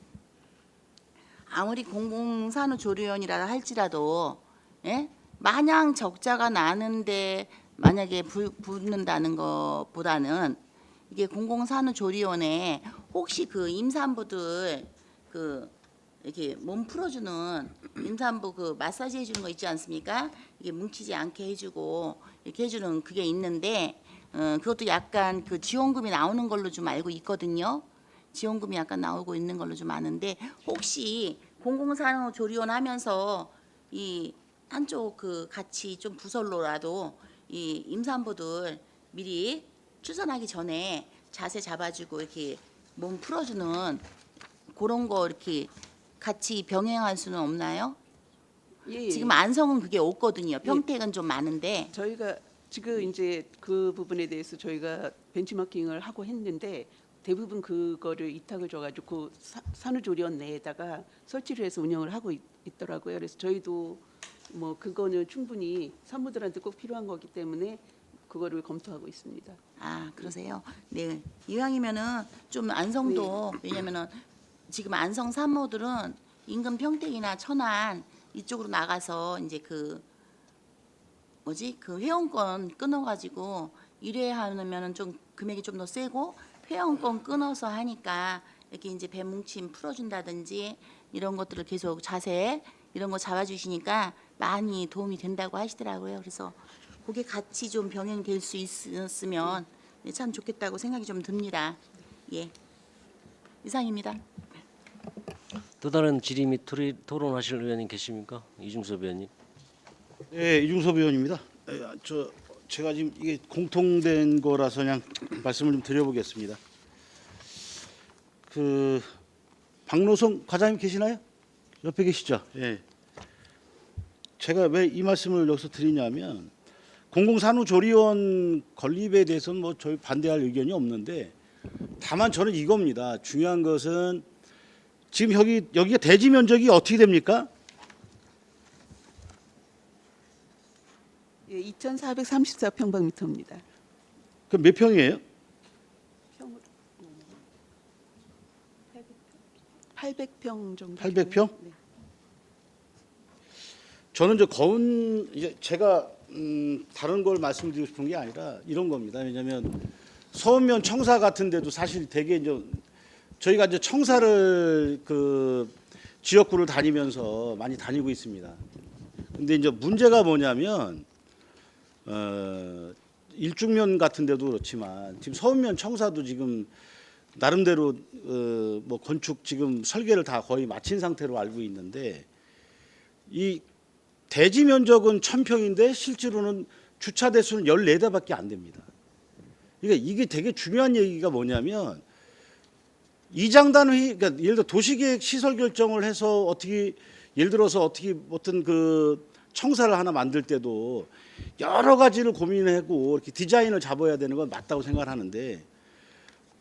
아무리 공공산후조리원이라 할지라도 예? 마냥 적자가 나는데 만약에 붙는다는 것보다는 이게 공공산후조리원에 혹시 그 임산부들 그 이렇게 몸 풀어주는 임산부 그 마사지 해주는 거 있지 않습니까? 이게 뭉치지 않게 해주고 이렇게 해주는 그게 있는데 그것도 약간 그 지원금이 나오는 걸로 좀 알고 있거든요. 지원금이 약간 나오고 있는 걸로 좀 아는데 혹시 공공산후조리원 하면서 이 한쪽 그 같이 좀 부설로라도 이 임산부들 미리 출산하기 전에 자세 잡아주고 이렇게 몸 풀어주는 그런 거 이렇게 같이 병행할 수는 없나요? 예, 예. 지금 안성은 그게 없거든요. 평택은 좀 많은데 저희가 지금 이제 그 부분에 대해서 저희가 벤치마킹을 하고 했는데 대부분 그거를 이탁을 줘가지고 산후조리원 내에다가 설치를 해서 운영을 하고 있더라고요. 그래서 저희도 뭐 그거는 충분히 산모들한테 꼭 필요한 거기 때문에 그거를 검토하고 있습니다. 아 그러세요? 네 이왕이면은 좀 안성도 왜냐면은 지금 안성 산모들은 인근 평택이나 천안 이쪽으로 나가서 이제 그 뭐지 그 회원권 끊어가지고 일회하면은 좀 금액이 좀 더 세고 회원권 끊어서 하니까 이렇게 이제 배뭉침 풀어준다든지 이런 것들을 계속 자세 이런 거 잡아주시니까 많이 도움이 된다고 하시더라고요. 그래서 그게 같이 좀 병행될 수 있으면 참 좋겠다고 생각이 좀 듭니다. 예, 이상입니다. 또 다른 질의 및 토론하실 의원님 계십니까? 이중섭 의원님. 네, 이중섭 의원입니다. 제가 지금 이게 공통된 거라서 그냥 말씀을 좀 드려보겠습니다. 그 박노성 과장님 계시나요? 옆에 계시죠? 예. 제가 왜 이 말씀을 여기서 드리냐면 공공산후조리원 건립에 대해서는 뭐 저희 반대할 의견이 없는데 다만 저는 이겁니다. 중요한 것은 지금 여기가 대지 면적이 어떻게 됩니까? 예, 2,434평방미터입니다. 그 몇 평이에요? 800평 정도. 800평? 네. 저는 이제 제가 다른 걸 말씀드리고 싶은 게 아니라 이런 겁니다. 왜냐하면 서면 청사 같은 데도 사실 되게 이제 저희가 이제 청사를 그 지역구를 다니면서 많이 다니고 있습니다. 근데 이제 문제가 뭐냐면 일중면 같은 데도 그렇지만 지금 서면 청사도 지금 나름대로 뭐 건축 지금 설계를 다 거의 마친 상태로 알고 있는데 이 대지 면적은 1000평인데 실제로는 주차 대수는 14대밖에 안 됩니다. 그러니까 이게 되게 중요한 얘기가 뭐냐면 이장단 회의, 그러니까 예를 들어 도시계획 시설 결정을 해서 어떻게 예를 들어서 어떻게 어떤 그 청사를 하나 만들 때도 여러 가지를 고민하고 이렇게 디자인을 잡아야 되는 건 맞다고 생각을 하는데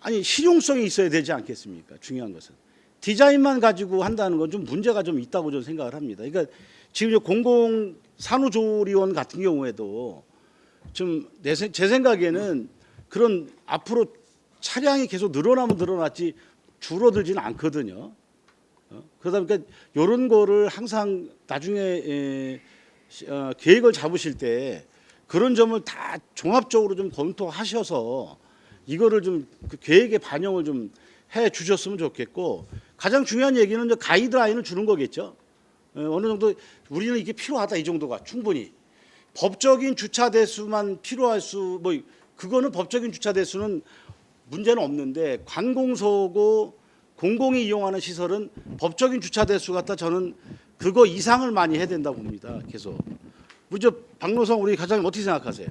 아니 실용성이 있어야 되지 않겠습니까? 중요한 것은 디자인만 가지고 한다는 건 좀 문제가 좀 있다고 저는 생각을 합니다. 그러니까 지금 공공 산후조리원 같은 경우에도 좀 제 생각에는 그런 앞으로 차량이 계속 늘어나면 늘어났지 줄어들지는 않거든요. 그러다 보니까 이런 거를 항상 나중에 계획을 잡으실 때 그런 점을 다 종합적으로 좀 검토하셔서 이거를 좀 그 계획에 반영을 좀 해 주셨으면 좋겠고 가장 중요한 얘기는 이제 가이드라인을 주는 거겠죠. 어느 정도 우리는 이게 필요하다 이 정도가 충분히 법적인 주차 대수만 필요할 수 뭐 그거는 법적인 주차 대수는 문제는 없는데 관공서고 공공이 이용하는 시설은 법적인 주차 대수 같다 저는 그거 이상을 많이 해야 된다고 봅니다. 계속. 먼저 박노성 우리 과장님 어떻게 생각하세요?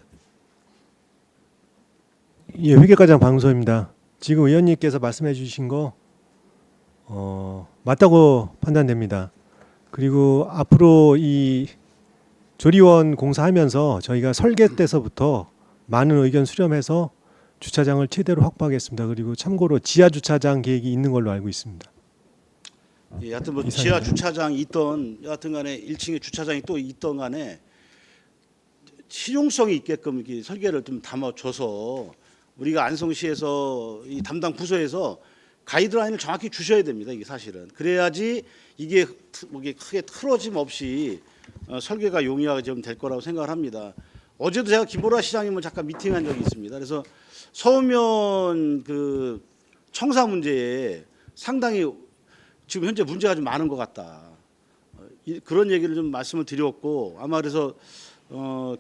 예, 회계과장 방소입니다. 지금 의원님께서 말씀해 주신 거 맞다고 판단됩니다. 그리고 앞으로 이 조리원 공사하면서 저희가 설계 때서부터 많은 의견 수렴해서 주차장을 최대로 확보하겠습니다. 그리고 참고로 지하 주차장 계획이 있는 걸로 알고 있습니다. 예, 하여튼 뭐 지하 주차장이 있던 여하튼간에 1층에 주차장이 또 있던 간에 실용성이 있게끔 이렇게 설계를 좀 담아줘서 우리가 안성시에서 이 담당 부서에서 가이드라인을 정확히 주셔야 됩니다. 이게 사실은 그래야지 이게 크게 틀어짐 없이 설계가 용이하게 좀 될 거라고 생각을 합니다. 어제도 제가 김보라 시장님을 잠깐 미팅한 적이 있습니다. 그래서 서면 그 청사 문제에 상당히 지금 현재 문제가 좀 많은 것 같다. 그런 얘기를 좀 말씀을 드렸고 아마 그래서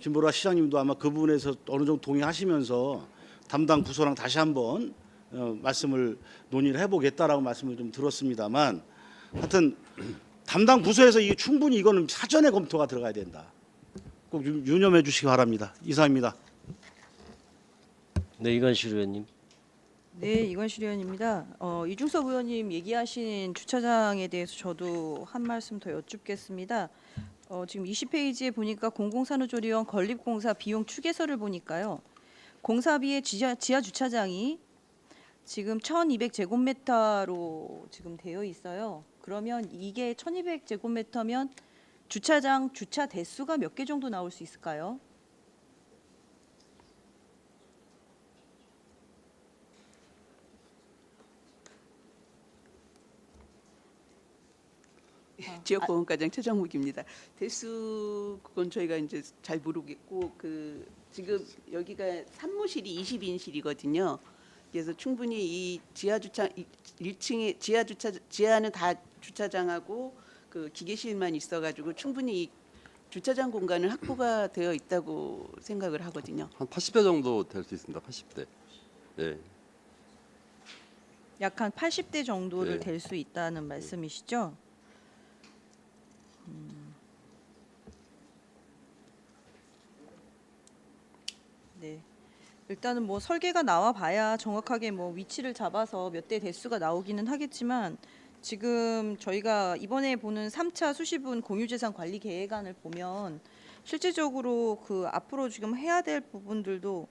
김보라 시장님도 아마 그 부분에서 어느 정도 동의하시면서 담당 부서랑 다시 한번 말씀을 논의를 해보겠다라고 말씀을 좀 들었습니다만 하여튼 담당 부서에서 이게 충분히 이거는 사전에 검토가 들어가야 된다. 꼭 유념해 주시기 바랍니다. 이상입니다. 네, 이관실 의원님. 네, 이관실 의원입니다. 이중섭 의원님 얘기하신 주차장에 대해서 저도 한 말씀 더 여쭙겠습니다. 지금 20페이지에 보니까 공공산후조리원 건립공사 비용 추계서를 보니까요. 공사비의 지하 주차장이 지금 1200제곱미터로 지금 되어 있어요. 그러면 이게 1200제곱미터면 주차장 주차 대수가 몇 개 정도 나올 수 있을까요? 지역보건과장 최정묵입니다. 대수 그건 저희가 이제 잘 모르겠고 그 지금 여기가 산모실이 20인실이거든요. 그래서 충분히 이 지하 주차 1층에 지하는 다 주차장하고 그 기계실만 있어가지고 충분히 이 주차장 공간은 확보가 되어 있다고 생각을 하거든요. 한 80대 정도 될 수 있습니다. 80대. 예. 약 한 80대 정도를 네. 될 수 있다는 말씀이시죠? 네. 일단은 뭐 설계가 나와 봐야 정확하게 뭐 위치를 잡아서 몇 대 대수가 나오기는 하겠지만 지금 저희가 이번에 보는 3차 수시분 공유재산 관리 계획안을 보면 실질적으로 그 앞으로 지금 해야 될 부분들도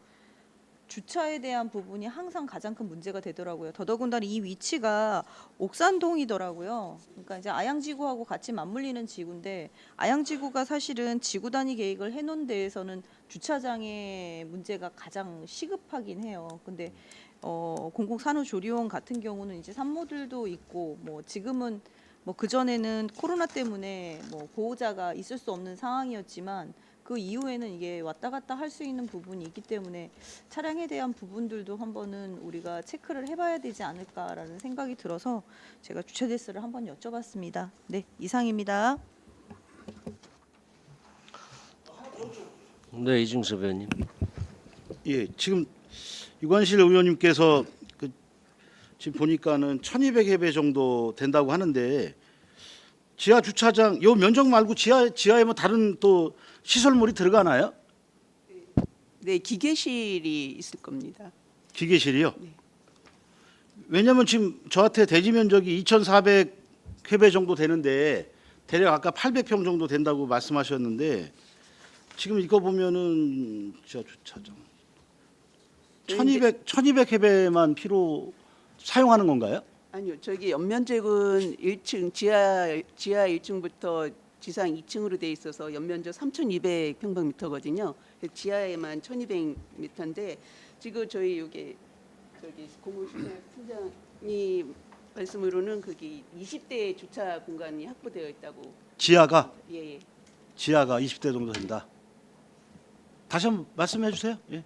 주차에 대한 부분이 항상 가장 큰 문제가 되더라고요. 더더군다나 이 위치가 옥산동이더라고요. 그러니까 이제 아양지구하고 같이 맞물리는 지구인데 아양지구가 사실은 지구 단위 계획을 해놓은 데에서는 주차장의 문제가 가장 시급하긴 해요. 근데 공공산후조리원 같은 경우는 이제 산모들도 있고 뭐 지금은 뭐 그전에는 코로나 때문에 뭐 보호자가 있을 수 없는 상황이었지만 그 이후에는 이게 왔다 갔다 할 수 있는 부분이 있기 때문에 차량에 대한 부분들도 한번은 우리가 체크를 해봐야 되지 않을까라는 생각이 들어서 제가 주차 대수를 한번 여쭤봤습니다. 네, 이상입니다. 네, 이중섭 의원님. 예, 지금 유관실 의원님께서 지금 보니까는 1,200회배 정도 된다고 하는데 지하 주차장 요 면적 말고 지하에 뭐 다른 또 시설물이 들어가나요? 네, 기계실이 있을 겁니다. 기계실이요? 네. 왜냐하면 지금 저한테 대지 면적이 2,400회배 정도 되는데 대략 아까 800평 정도 된다고 말씀하셨는데 지금 이거 보면은 지하 주차장 1,200회배만 필요 사용하는 건가요? 아니요, 저기 연면적은 1층 지하 1층부터 지상 2층으로 돼 있어서 연면적 3,200평방미터거든요. 지하에만 1,200m인데 지금 저희 저기 공무시설 팀장이 말씀으로는 거기 20대 주차 공간이 확보되어 있다고. 지하가 예, 예. 지하가 20대 정도 된다. 다시 한번 말씀해 주세요. 예.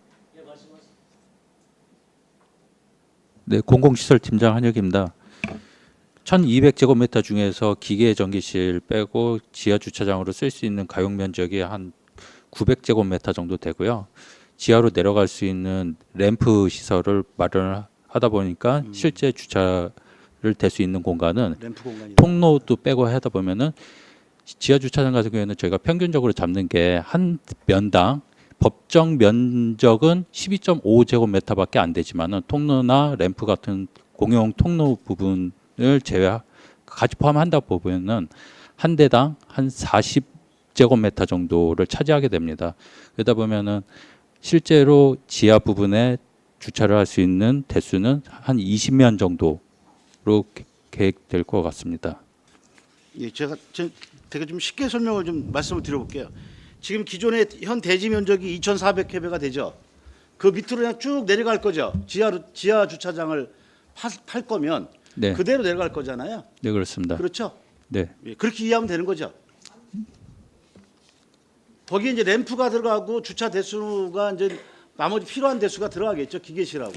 네, 공공시설팀장 한혁입니다. 1200제곱미터 중에서 기계 전기실 빼고 지하 주차장으로 쓸 수 있는 가용 면적이 한 900제곱미터 정도 되고요. 지하로 내려갈 수 있는 램프 시설을 마련하다 보니까 실제 주차를 댈 수 있는 공간은 램프 공간이 통로도 빼고 하다 보면은 지하 주차장 같은 경우에는 저희가 평균적으로 잡는 게 한 면당 법정 면적은 12.5제곱미터밖에 안 되지만은 통로나 램프 같은 공용 통로 부분을 같이 포함한다 보면은 한 대당 한 40제곱미터 정도를 차지하게 됩니다. 그러다 보면은 실제로 지하 부분에 주차를 할 수 있는 대수는 한 20면 정도로 계획될 것 같습니다. 예, 제가 되게 좀 쉽게 설명을 좀 말씀을 드려볼게요. 지금 기존의 현 대지 면적이 2,400회배가 되죠. 그 밑으로 그냥 쭉 내려갈 거죠. 지하 주차장을 팔 거면 네, 그대로 내려갈 거잖아요. 네 그렇습니다. 그렇죠? 네, 예, 그렇게 이해하면 되는 거죠. 거기에 이제 램프가 들어가고 주차 대수가 이제 나머지 필요한 대수가 들어가겠죠. 기계실하고.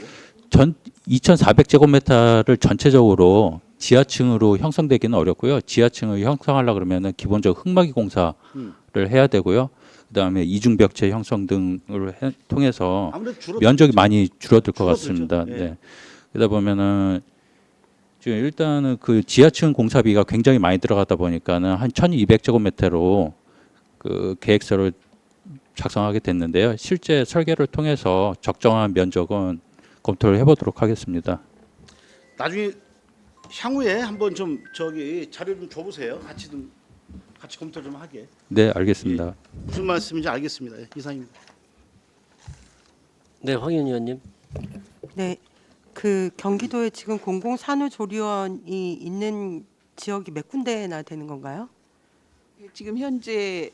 전 2,400제곱미터를 전체적으로 지하층으로 형성되기는 어렵고요. 지하층을 형성하려 그러면은 기본적으로 흙막이 공사를 해야 되고요. 그다음에 이중벽체 형성 등을 통해서 아무래도 면적이 많이 줄어들 것 줄어들죠. 같습니다. 예. 네. 그러다 보면은 지금 일단은 그 지하층 공사비가 굉장히 많이 들어가다 보니까는 한 1,200제곱미터로 그 계획서를 작성하게 됐는데요. 실제 설계를 통해서 적정한 면적은 검토를 해보도록 하겠습니다. 나중에 향후에 한번 좀 저기 자료 좀 줘보세요. 같이 검토 좀 하게. 네, 알겠습니다. 무슨 말씀인지 알겠습니다. 예, 이상입니다. 네, 황윤 의원님. 네, 그 경기도에 지금 공공산후조리원이 있는 지역이 몇 군데나 되는 건가요? 지금 현재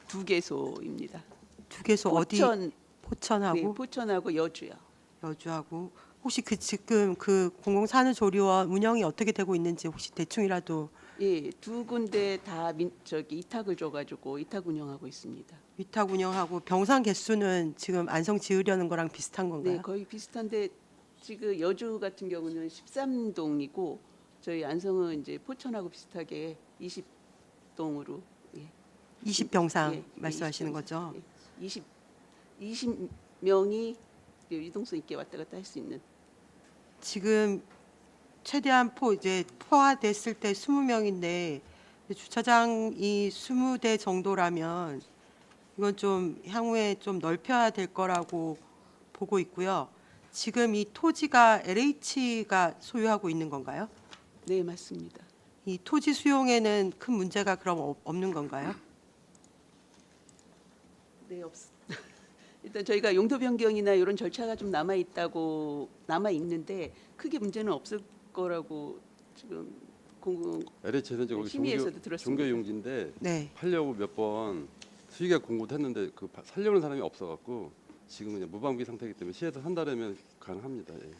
2개소입니다. 두 개소 어디? 포천하고 네, 포천하고 여주요. 여주하고 혹시 지금 그 공공산후조리원 운영이 어떻게 되고 있는지 혹시 대충이라도 예, 2군데 다 이탁을 줘가지고 이탁 운영하고 있습니다. 위탁 운영하고 병상 개수는 지금 안성 지으려는 거랑 비슷한 건가요? 네, 거의 비슷한데 지금 여주 같은 경우는 13동이고 저희 안성은 이제 포천하고 비슷하게 20동으로 20병상 예, 말씀하시는 20병상. 거죠? 예, 20명이 유동성 있게 왔다 갔다 할 수 있는. 지금 최대한 이제 포화됐을 때 20명인데 주차장이 20대 정도라면 이건 좀 향후에 좀 넓혀야 될 거라고 보고 있고요. 지금 이 토지가 LH가 소유하고 있는 건가요? 네, 맞습니다. 이 토지 수용에는 큰 문제가 그럼 없는 건가요? 네, 일단 저희가 용도 변경이나 이런 절차가 좀 남아 있는데 크게 문제는 없을 거라고 지금 LH는 이제 거기 심의에서도 들었습니다. 종교 용지인데 네. 팔려고 몇 번 수의계약 공고도 했는데 그 살려는 사람이 없어갖고 지금 그냥 무방비 상태이기 때문에 시에서 산다라면 가능합니다. 예.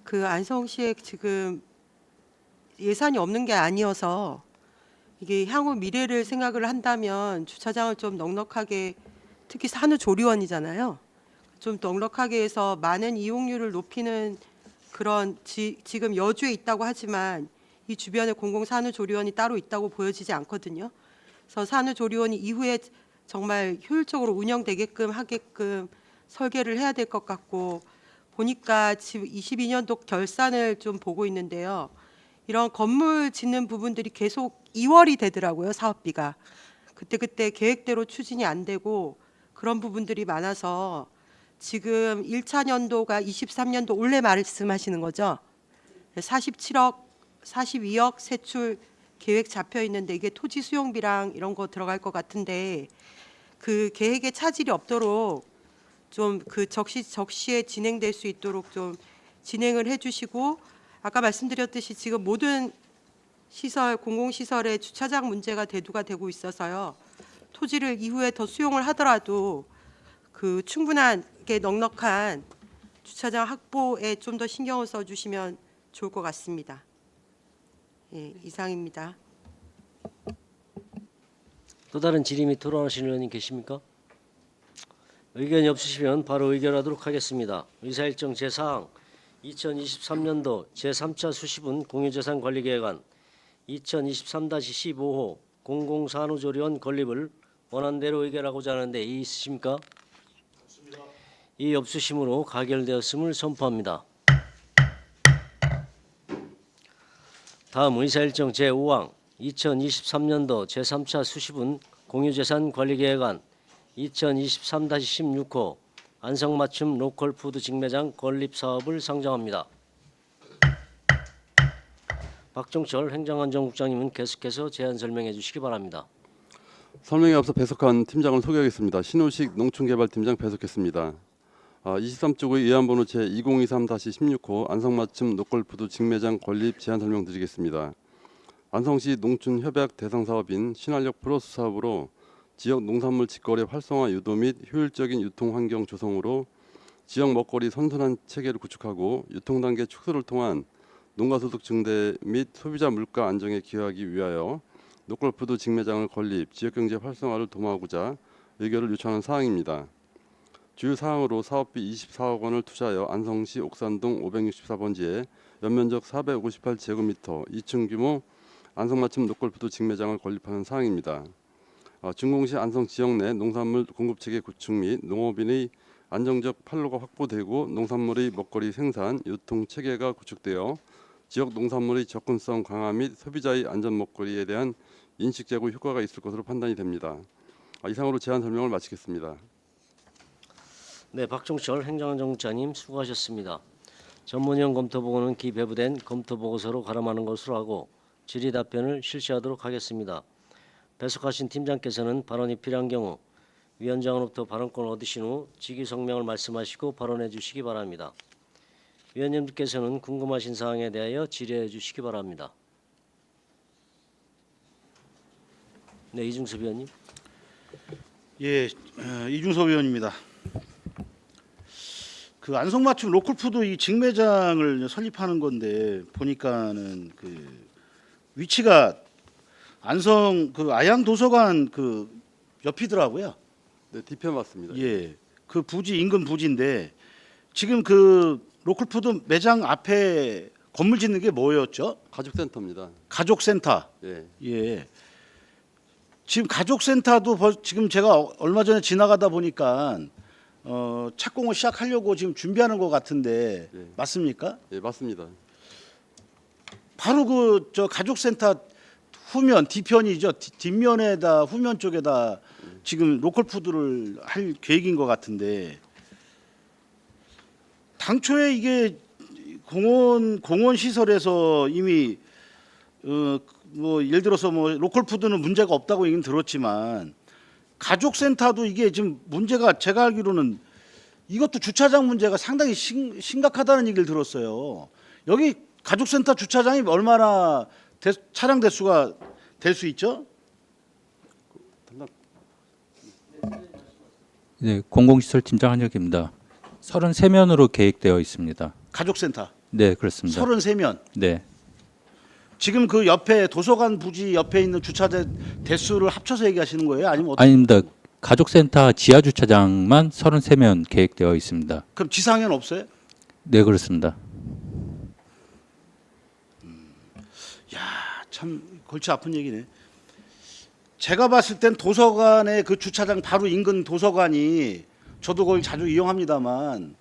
그 안성시에 지금 예산이 없는 게 아니어서 이게 향후 미래를 생각을 한다면 주차장을 좀 넉넉하게, 특히 산후조리원이잖아요. 좀 넉넉하게 해서 많은 이용률을 높이는 그런 지금 여주에 있다고 하지만 이 주변에 공공산후조리원이 따로 있다고 보여지지 않거든요. 그래서 산후조리원이 이후에 정말 효율적으로 운영되게끔 하게끔 설계를 해야 될 것 같고, 보니까 지금 22년도 결산을 좀 보고 있는데요. 이런 건물 짓는 부분들이 계속 2월이 되더라고요, 사업비가. 그때 계획대로 추진이 안 되고 그런 부분들이 많아서 지금 1차 년도가 23년도 올해 말씀하시는 거죠? 47억, 42억 세출 계획 잡혀 있는데 이게 토지 수용비랑 이런 거 들어갈 것 같은데 그 계획에 차질이 없도록 좀 그 적시에 진행될 수 있도록 좀 진행을 해주시고, 아까 말씀드렸듯이 지금 모든 시설, 공공시설의 주차장 문제가 대두가 되고 있어서요. 토지를 이후에 더 수용을 하더라도 그 충분하게 넉넉한 주차장 확보에 좀 더 신경을 써주시면 좋을 것 같습니다. 예, 이상입니다. 또 다른 질의 및 토론하시는 의원님 계십니까? 의견이 없으시면 바로 의결하도록 하겠습니다. 의사일정 제4항 2023년도 제3차 수시분 공유재산관리계획안 2023-15호 공공산후조리원 건립을 원안대로 의결하고자 하는데 이의 있으십니까? 없습니다. 이의 없으심으로 가결되었음을 선포합니다. 다음 의사일정 제5항 2023년도 제3차 수시분 공유재산관리계획안 2023-16호 안성맞춤 로컬푸드 직매장 건립 사업을 상정합니다. 박종철 행정안전국장님은 계속해서 제안 설명해 주시기 바랍니다. 설명에 앞서 배석한 팀장을 소개하겠습니다. 신우식 농촌개발팀장 배석했습니다. 23쪽의 의안번호 제2023-16호 안성맞춤 로컬푸드 직매장 건립 제안 설명드리겠습니다. 안성시 농촌협약 대상 사업인 신활력 플러스 사업으로 지역 농산물 직거래 활성화 유도 및 효율적인 유통 환경 조성으로 지역 먹거리 선순환 체계를 구축하고 유통 단계 축소를 통한 농가 소득 증대 및 소비자 물가 안정에 기여하기 위하여 로컬푸드 직매장을 건립, 지역 경제 활성화를 도모하고자 의결을 요청하는 사항입니다. 주요 사항으로 사업비 24억 원을 투자하여 안성시 옥산동 564번지에 연면적 458제곱미터 2층 규모 안성맞춤 로컬푸드 직매장을 건립하는 사항입니다. 준공시 안성 지역 내 농산물 공급 체계 구축 및 농업인의 안정적 판로가 확보되고 농산물의 먹거리 생산, 유통 체계가 구축되어 지역 농산물의 접근성 강화 및 소비자의 안전 먹거리에 대한 인식 제고 효과가 있을 것으로 판단이 됩니다. 이상으로 제안 설명을 마치겠습니다. 네, 박종철 행정안전국장님 수고하셨습니다. 전문위원 검토 보고는 기배부된 검토 보고서로 가름하는 것으로 하고 질의 답변을 실시하도록 하겠습니다. 배석하신 팀장께서는 발언이 필요한 경우 위원장으로부터 발언권을 얻으신 후 직위 성명을 말씀하시고 발언해 주시기 바랍니다. 위원님들께서는 궁금하신 사항에 대하여 질의해 주시기 바랍니다. 네, 이중섭 위원님. 예, 이중섭 의원입니다. 그 안성맞춤 로컬푸드 이 직매장을 설립하는 건데 보니까는 그 위치가 안성 그 아양도서관 그 옆이더라고요. 네, 뒤편 맞습니다. 예, 그 부지 인근 부지인데 지금 그 로컬푸드 매장 앞에 건물 짓는 게 뭐였죠? 가족센터입니다. 가족센터. 예. 예. 지금 가족센터도 지금 제가 얼마 전에 지나가다 보니까 착공을 시작하려고 지금 준비하는 것 같은데 예. 맞습니까? 예, 맞습니다. 바로 그 저 가족센터 후면 뒤편이죠. 뒷면에다 후면 쪽에다 지금 로컬푸드를 할 계획인 것 같은데 당초에 이게 공원 시설에서 이미 뭐 예를 들어서 뭐 로컬푸드는 문제가 없다고 얘기는 들었지만 가족센터도 이게 지금 문제가 제가 알기로는 이것도 주차장 문제가 상당히 심각하다는 얘기를 들었어요. 여기 가족센터 주차장이 얼마나 차량 대수가 될 수 있죠? 네, 공공시설팀장 한혁입니다. 33면으로 계획되어 있습니다. 가족센터 네, 그렇습니다. 33면. 네, 지금 그 옆에 도서관 부지 옆에 있는 주차장 대수를 합쳐서 얘기하시는 거예요? 아니면 어떻게? 아닙니다. 가족센터 지하 주차장만 33면 계획되어 있습니다. 그럼 지상에는 없어요? 네, 그렇습니다. 참 골치 아픈 얘기네. 제가 봤을 땐 도서관의 그 주차장 바로 인근 도서관이 저도 거기 자주 이용합니다만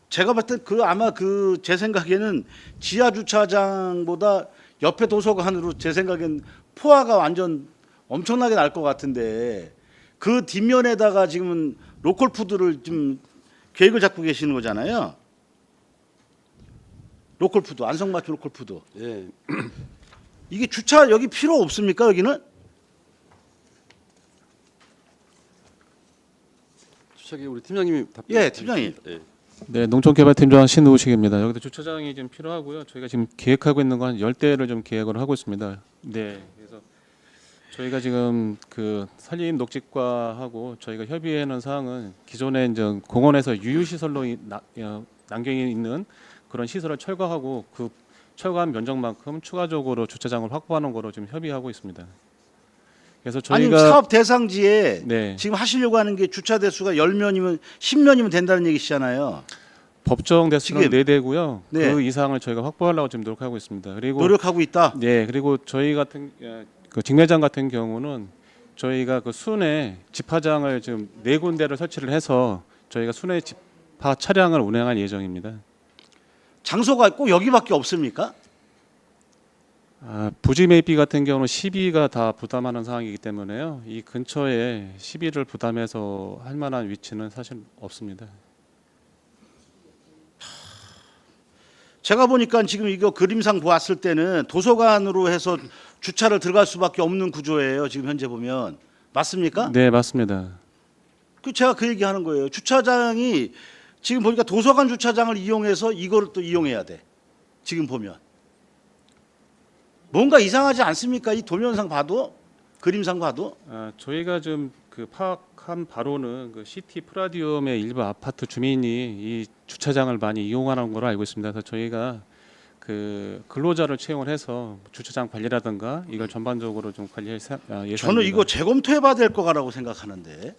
제가 봤을 때 그 아마 그 제 생각에는 지하 주차장보다 옆에 도서관으로 제 생각엔 포화가 완전 엄청나게 날 것 같은데 그 뒷면에다가 지금은 로컬 푸드를 좀 계획을 잡고 계시는 거잖아요. 로컬 푸드, 안성맞춤 로컬 푸드. 예, 이게 주차 여기 필요 없습니까? 여기는? 주차기 우리 팀장님이 답변. 예, 팀장님. 예. 네, 농촌개발팀장 신우식입니다. 여기도 주차장이 좀 필요하고요. 저희가 지금 계획하고 있는 건 10대를 좀 계획을 하고 있습니다. 네, 그래서 저희가 지금 그 산림 녹지과하고 저희가 협의하는 사항은 기존에 이제 공원에서 유유시설로 남경이 있는 그런 시설을 철거하고 그 철거한 면적만큼 추가적으로 주차장을 확보하는 거로 지금 협의하고 있습니다. 그래서 아니 저희가 사업 대상지에 네, 지금 하시려고 하는 게 주차 대수가 10면이면 10면이면 된다는 얘기시잖아요. 법정 대수는 지금 4대고요. 네. 그 이상을 저희가 확보하려고 지금 노력하고 있습니다. 그리고 노력하고 있다. 네, 그리고 저희 같은 그 직매장 같은 경우는 저희가 그 순회 집화장을 지금 4군데를 설치를 해서 저희가 순회 집화 차량을 운행할 예정입니다. 장소가 꼭 여기밖에 없습니까? 부지 매입비 같은 경우는 시비가 다 부담하는 상황이기 때문에요. 이 근처에 시비를 부담해서 할 만한 위치는 사실 없습니다. 제가 보니까 지금 이거 그림상 보았을 때는 도서관으로 해서 주차를 들어갈 수밖에 없는 구조예요. 지금 현재 보면 맞습니까? 네, 맞습니다. 그 제가 그 얘기하는 거예요. 주차장이 지금 보니까 도서관 주차장을 이용해서 이거를 또 이용해야 돼. 지금 보면 뭔가 이상하지 않습니까? 이 도면상 봐도 그림상 봐도. 저희가 좀 그 파악한 바로는 그 시티 프라디움의 일부 아파트 주민이 이 주차장을 많이 이용하는 걸로 알고 있습니다. 그래서 저희가 그 근로자를 채용을 해서 주차장 관리라든가 이걸 전반적으로 좀 관리할 예상입니다. 저는 이거 재검토해봐야 될 거라고 생각하는데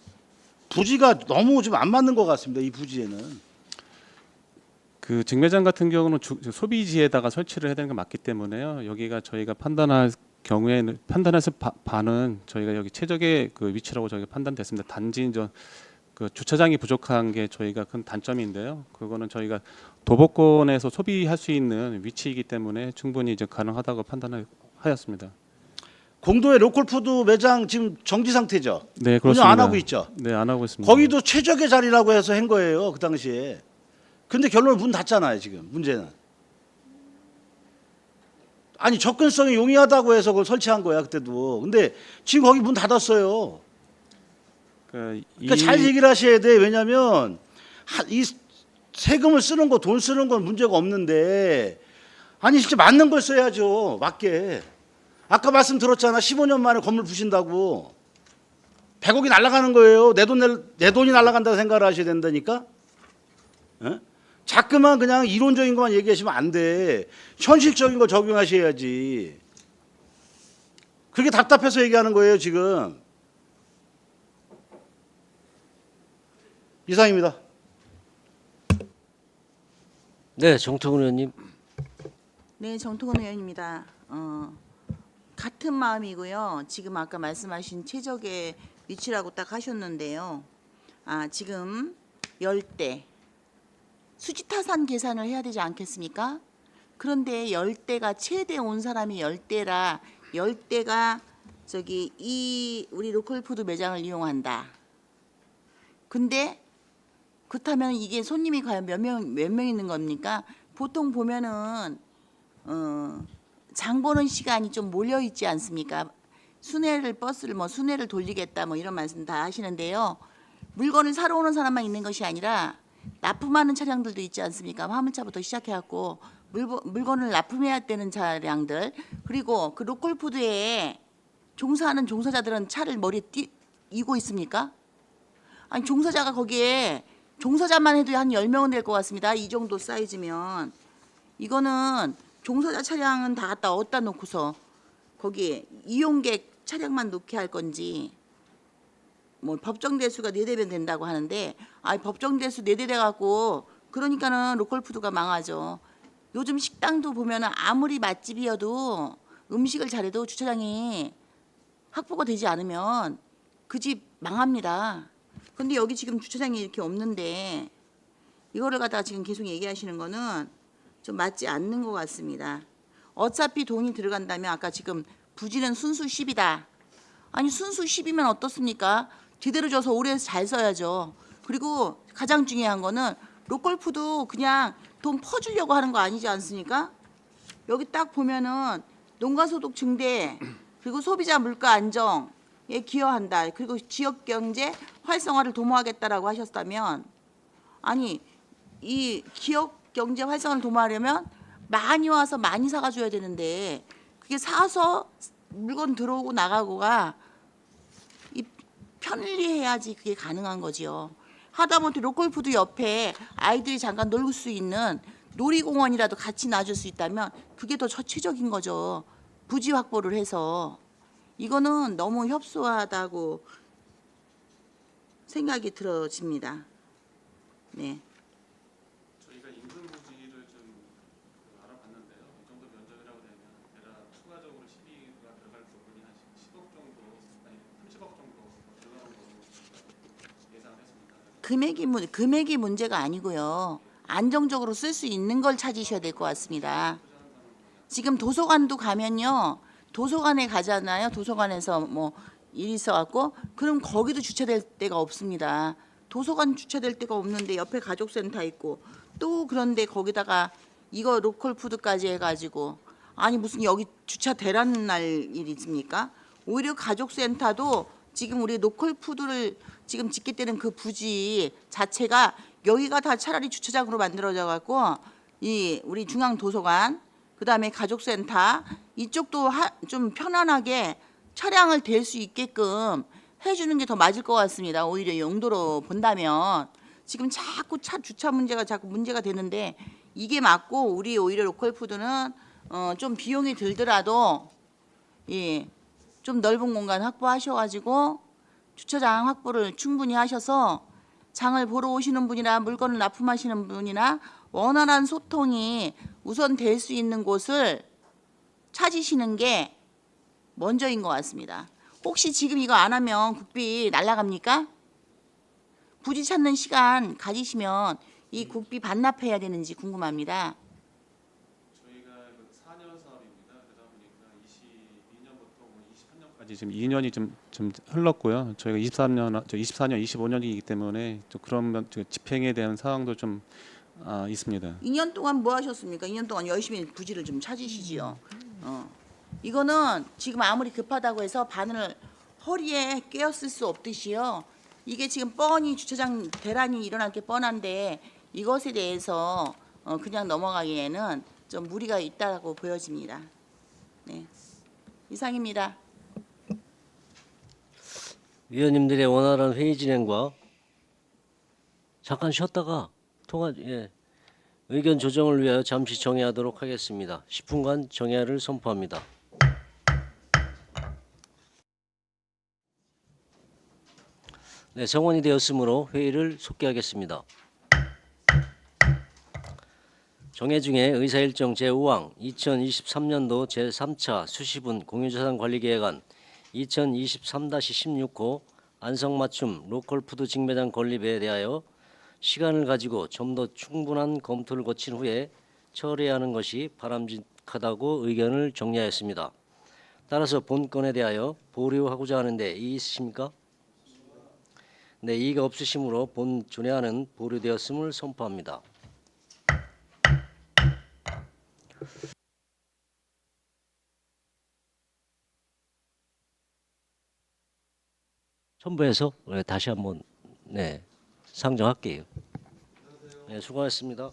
부지가 너무 좀 안 맞는 것 같습니다. 이 부지에는. 그 직매장 같은 경우는 소비지에다가 설치를 해야 되는 게 맞기 때문에요. 여기가 저희가 판단할 경우에는 판단해서 반은 저희가 여기 최적의 그 위치라고 저희가 판단됐습니다. 단지 이제 그 주차장이 부족한 게 저희가 큰 단점인데요. 그거는 저희가 도보권에서 소비할 수 있는 위치이기 때문에 충분히 이제 가능하다고 판단하였습니다. 공도의 로컬푸드 매장 지금 정지 상태죠? 네, 운영 그렇습니다. 안 하고 있죠? 네, 안 하고 있습니다. 거기도 최적의 자리라고 해서 한 거예요. 그 당시에. 근데 결론은 문 닫잖아요. 지금 문제는. 아니 접근성이 용이하다고 해서 그걸 설치한 거야 그때도. 근데 지금 거기 문 닫았어요. 그러니까 잘 얘기를 하셔야 돼. 왜냐하면 이 세금을 쓰는 거, 돈 쓰는 건 문제가 없는데 아니 진짜 맞는 걸 써야죠. 맞게. 아까 말씀 들었잖아. 15년 만에 건물 부신다고. 100억이 날아가는 거예요. 내 돈이 날아간다고 생각을 하셔야 된다니까. 에? 자꾸만 그냥 이론적인 것만 얘기하시면 안 돼. 현실적인 걸 적용하셔야지. 그게 답답해서 얘기하는 거예요 지금. 이상입니다. 네, 정통훈 의원님. 네, 정통훈 의원입니다. 같은 마음이고요. 지금 아까 말씀하신 최적의 위치라고 딱 하셨는데요. 지금 10대 수지타산 계산을 해야 되지 않겠습니까? 그런데 10대가 최대 온 사람이 10대라 10대가 저기 이 우리 로컬푸드 매장을 이용한다. 근데 그렇다면 이게 손님이 과연 몇 명 있는 겁니까? 보통 보면은 장 보는 시간이 좀 몰려 있지 않습니까? 버스를 순회를 돌리겠다 뭐 이런 말씀 다 하시는데요. 물건을 사러 오는 사람만 있는 것이 아니라 납품하는 차량들도 있지 않습니까? 화물차부터 시작해갖고 물건을 납품해야 되는 차량들, 그리고 그 로컬푸드에 종사하는 종사자들은 차를 머리에 이고 있습니까? 아니 종사자가 거기에 종사자만 해도 한 10명은 될 것 같습니다. 이 정도 사이즈면. 이거는 종사자 차량은 다 갖다 어디다 놓고서 거기 이용객 차량만 놓게 할 건지 뭐 법정 대수가 4대면 된다고 하는데 법정 대수 4대 돼 갖고 그러니까는 로컬푸드가 망하죠. 요즘 식당도 보면은 아무리 맛집이어도 음식을 잘해도 주차장이 확보가 되지 않으면 그 집 망합니다. 근데 여기 지금 주차장이 이렇게 없는데 이거를 갖다가 지금 계속 얘기하시는 거는 좀 맞지 않는 것 같습니다. 어차피 돈이 들어간다면 아까 지금 부지는 순수 10이다. 아니 순수 10이면 어떻습니까? 제대로 줘서 오래 잘 써야죠. 그리고 가장 중요한 거는 로컬푸드 그냥 돈 퍼주려고 하는 거 아니지 않습니까? 여기 딱 보면은 농가소득 증대 그리고 소비자 물가 안정에 기여한다. 그리고 지역경제 활성화를 도모하겠다라고 하셨다면 아니 이 지역경제 활성화를 도모하려면 많이 와서 많이 사가줘야 되는데 그게 사서 물건 들어오고 나가고가 이 편리해야지 그게 가능한 거지요. 하다못해 로컬푸드 옆에 아이들이 잠깐 놀 수 있는 놀이공원이라도 같이 놔줄 수 있다면 그게 더 처치적인 거죠. 부지 확보를 해서. 이거는 너무 협소하다고 생각이 들어집니다. 네. 저희가 인근 부지를 좀 알아봤는데요. 이 정도 면적이라고 되면 대략 추가적으로 시비가 들어갈 부분이 한 10억 정도, 아니 30억 정도 들어가는 걸로 예상했습니다. 금액이 문제가 아니고요. 안정적으로 쓸 수 있는 걸 찾으셔야 될 것 같습니다. 지금 도서관도 가면요. 도서관에 가잖아요. 도서관에서 뭐 일이 있어갖고 그럼 거기도 주차될 데가 없습니다. 도서관 주차될 데가 없는데 옆에 가족센터 있고 또 그런데 거기다가 이거 로컬푸드까지 해가지고 아니 무슨 여기 주차 대란 날 일이 있습니까? 오히려 가족센터도 지금 우리 로컬푸드를 지금 짓게 되는 그 부지 자체가 여기가 다 차라리 주차장으로 만들어져 갖고 이 우리 중앙도서관 그다음에 가족센터 이쪽도 좀 편안하게 차량을 댈 수 있게끔 해주는 게 더 맞을 것 같습니다. 오히려 용도로 본다면 지금 자꾸 차 주차 문제가 자꾸 문제가 되는데 이게 맞고 우리 오히려 로컬푸드는 좀 비용이 들더라도 좀 넓은 공간 확보하셔가지고 주차장 확보를 충분히 하셔서 장을 보러 오시는 분이나 물건을 납품하시는 분이나 원활한 소통이 우선 될 수 있는 곳을 찾으시는 게 먼저인 것 같습니다. 혹시 지금 이거 안 하면 국비 날라갑니까? 부지 찾는 시간 가지시면 이 국비 반납해야 되는지 궁금합니다. 저희가 4년 사업입니다. 그러다 보니까 22년부터 23년까지 지금 2년이 좀 흘렀고요. 저희가 24년, 25년이기 때문에 좀 그런 집행에 대한 사항도 좀 있습니다. 2년 동안 뭐 하셨습니까? 2년 동안 열심히 부지를 좀 찾으시지요. 이거는 지금 아무리 급하다고 해서 바늘 허리에 꿰었을 수 없듯이요. 이게 지금 뻔히 주차장 대란이 일어날 게 뻔한데 이것에 대해서 그냥 넘어가기에는 좀 무리가 있다고 보여집니다. 네, 이상입니다. 위원님들의 원활한 회의 진행과 잠깐 쉬었다가 의견 조정을 위하여 잠시 정회하도록 하겠습니다. 10분간 정회를 선포합니다. 네, 성원이 되었으므로 회의를 속기하겠습니다. 정회 중에 의사일정 제5항 2023년도 제3차 수시분 공유자산관리계획안 2023-16호 안성맞춤 로컬푸드 직매장 건립에 대하여 시간을 가지고 좀 더 충분한 검토를 거친 후에 처리하는 것이 바람직하다고 의견을 정리하였습니다. 따라서 본건에 대하여 보류하고자 하는데 이의 있으십니까? 네, 이의가 없으시므로 본 준회안은 보류되었음을 선포합니다. 첨부해서 다시 한번 상정할게요. 네, 수고하셨습니다.